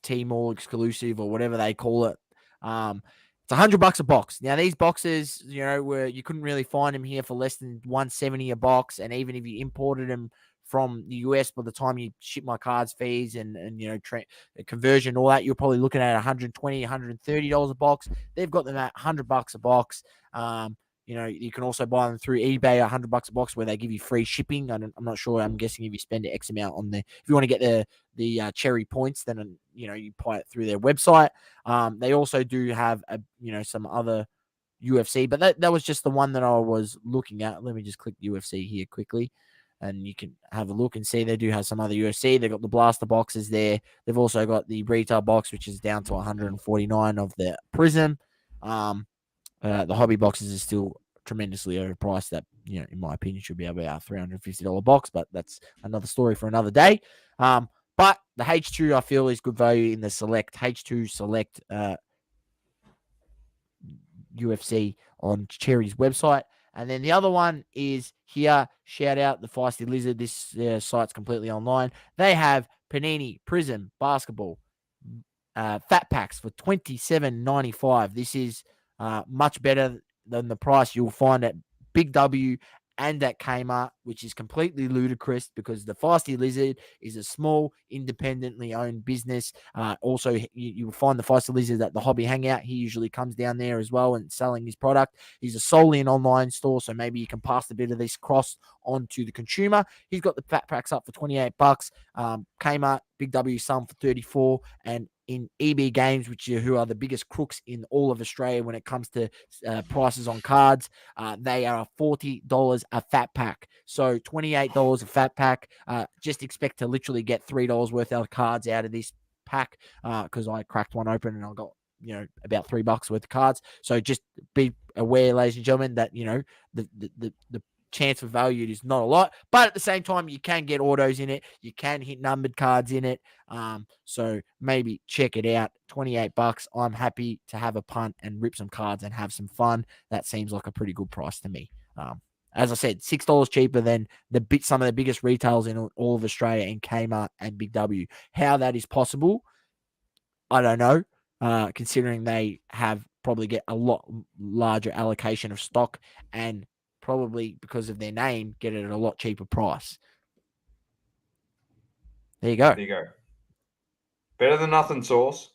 Timor exclusive or whatever they call it. It's $100 a box. Now these boxes, where you couldn't really find them here for less than $170 a box, and even if you imported them from the US, by the time you ship my cards fees and conversion, all that, you're probably looking at $120, $130 a box. They've got them at $100 a box. You can also buy them through eBay, $100 a box, where they give you free shipping. I'm not sure. I'm guessing if you spend X amount on if you want to get the cherry points, then you buy it through their website. They also do have some other UFC, but that was just the one that I was looking at. Let me just click UFC here quickly, and you can have a look and see they do have some other UFC. They've got the blaster boxes there. They've also got the retail box, which is down to 149 of the Prism. The hobby boxes are still tremendously overpriced. That, in my opinion, should be about a $350 box, but that's another story for another day. But the H2 I feel is good value in the select H2 select UFC on Cherry's website. And then the other one is here. Shout out the Feisty Lizard. This site's completely online. They have Panini Prism Basketball fat packs for $27.95. This is much better than the price you'll find at Big W and at Kmart, which is completely ludicrous because the Feisty Lizard is a small, independently owned business. Also, you will find the Feisty Lizard at the Hobby Hangout. He usually comes down there as well and selling his product. He's a solely an online store, so maybe you can pass a bit of this cross on to the consumer. He's got the fat packs up for $28. Kmart, Big W, some for 34, and in EB Games, who are the biggest crooks in all of Australia when it comes to prices on cards, they are $40 a fat pack. So $28 a fat pack. Just expect to literally get $3 worth of cards out of this pack because I cracked one open and I got about $3 worth of cards. So just be aware, ladies and gentlemen, that the chance of value is not a lot, but at the same time, you can get autos in it. You can hit numbered cards in it. So maybe check it out. $28. I'm happy to have a punt and rip some cards and have some fun. That seems like a pretty good price to me. As I said, $6 cheaper than some of the biggest retailers in all of Australia in Kmart and Big W. How that is possible, I don't know. Considering they probably get a lot larger allocation of stock and probably because of their name, get it at a lot cheaper price. There you go. There you go. Better than nothing, Sauce.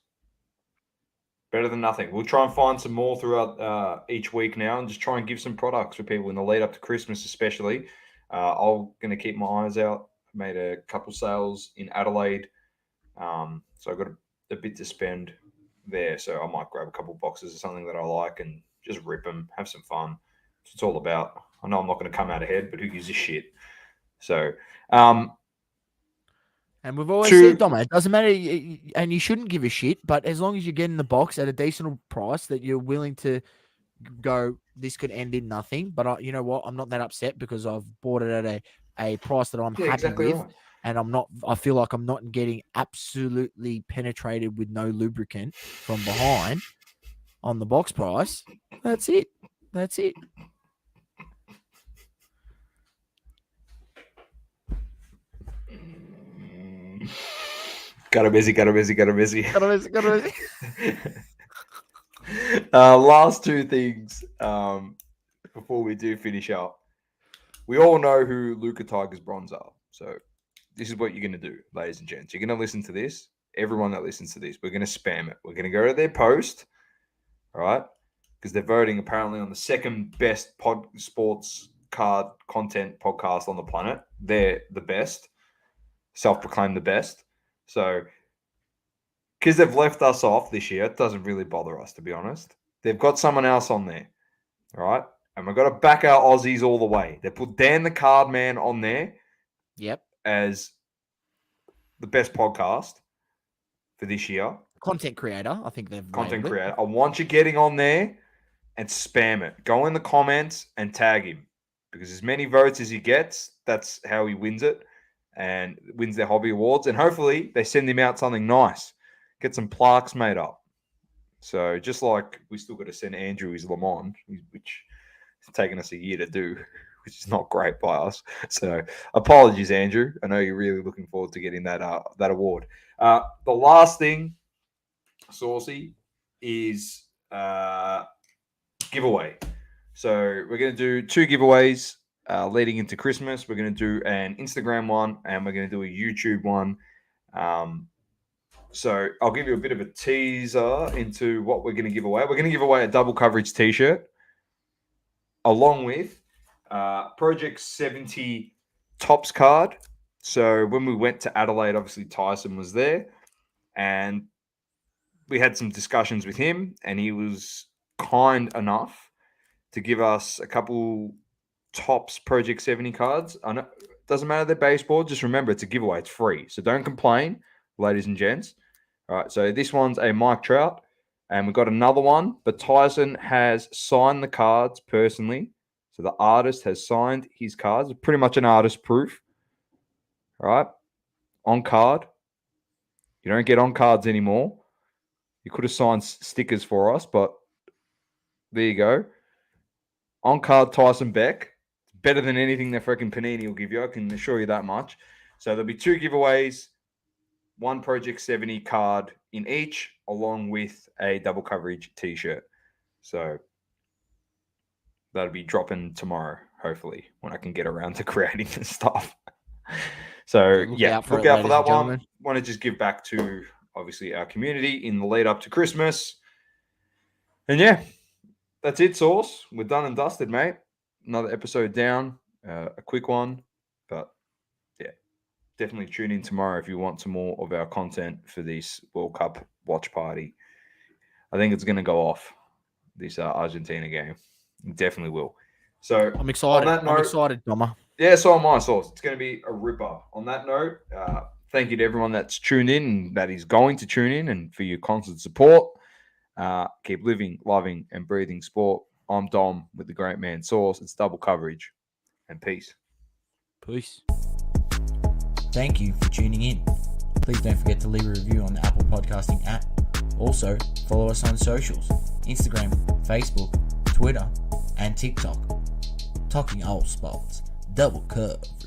Better than nothing. We'll try and find some more throughout each week now and just try and give some products for people in the lead up to Christmas especially. I'm going to keep my eyes out. I made a couple sales in Adelaide. So I've got a bit to spend there. So I might grab a couple boxes of something that I like and just rip them, have some fun. That's what it's all about. I know I'm not going to come out ahead, but who gives a shit? So, and we've always said, Dom, it doesn't matter, and you shouldn't give a shit, but as long as you get in the box at a decent price that you're willing to go, this could end in nothing. But you know what? I'm not that upset because I've bought it at a price that I'm happy with. Right. And I feel like I'm not getting absolutely penetrated with no lubricant from behind on the box price. That's it. Got a busy. Last two things before we do finish up. We all know who Luca Tigers Bronze are. So this is what you're going to do, ladies and gents. You're going to listen to this. Everyone that listens to this, we're going to spam it. We're going to go to their post, all right? Because they're voting apparently on the second best sports card content podcast on the planet. They're the best, self-proclaimed the best. So because they've left us off this year, it doesn't really bother us, to be honest. They've got someone else on there, all right? And we've got to back our Aussies all the way. They put Dan the Card Man on there. Yep. As the best podcast for this year. Content creator, I think they've Content creator. I want you getting on there and spam it. Go in the comments and tag him. Because as many votes as he gets, that's how he wins it and wins their hobby awards. And hopefully they send him out something nice. Get some plaques made up. So just like we still got to send Andrew his Le Mans, which has taken us a year to do, which is not great by us. So apologies, Andrew. I know you're really looking forward to getting that award. The last thing, Saucy, is giveaway. So we're going to do 2 giveaways leading into Christmas. We're going to do an Instagram one and we're going to do a YouTube one. So I'll give you a bit of a teaser into what we're going to give away. We're going to give away a double coverage t-shirt along with Project 70 Tops card. So when we went to Adelaide, obviously Tyson was there and we had some discussions with him and he was kind enough to give us a couple Tops Project 70 cards. I know it doesn't matter, they're baseball. Just remember, it's a giveaway. It's free. So don't complain, ladies and gents. All right, so this one's a Mike Trout and we've got another one, but Tyson has signed the cards personally. So the artist has signed his cards. It's pretty much an artist proof. All right. On card. You don't get on cards anymore. You could have signed stickers for us, but there you go. On card Tyson Beck. Better than anything that freaking Panini will give you. I can assure you that much. So there'll be 2 giveaways. 1 Project 70 card in each, along with a double coverage t-shirt. So that'll be dropping tomorrow. hopefully, when I can get around to creating this stuff. So, Look yeah, out for look it, out for ladies that and one. gentlemen. Want to just give back to, obviously, our community in the lead up to Christmas. And yeah, that's it, Sauce. We're done and dusted, mate. Another episode down, a quick one. But yeah, definitely tune in tomorrow if you want some more of our content for this World Cup watch party. I think it's going to go off, this Argentina game. It definitely will. So I'm on excited. that note, Doma. yeah, so am I, Sauce. It's going to be a ripper. On that note, thank you to everyone that's tuned in and that is going to tune in, and for your constant support. Keep living, loving, and breathing sport. I'm Dom with the great man Sauce. It's double coverage, and peace. Peace. Thank you for tuning in. Please don't forget to leave a review on the Apple Podcasting app. Also, follow us on socials: Instagram, Facebook, Twitter, and TikTok. Talking all sports, double coverage.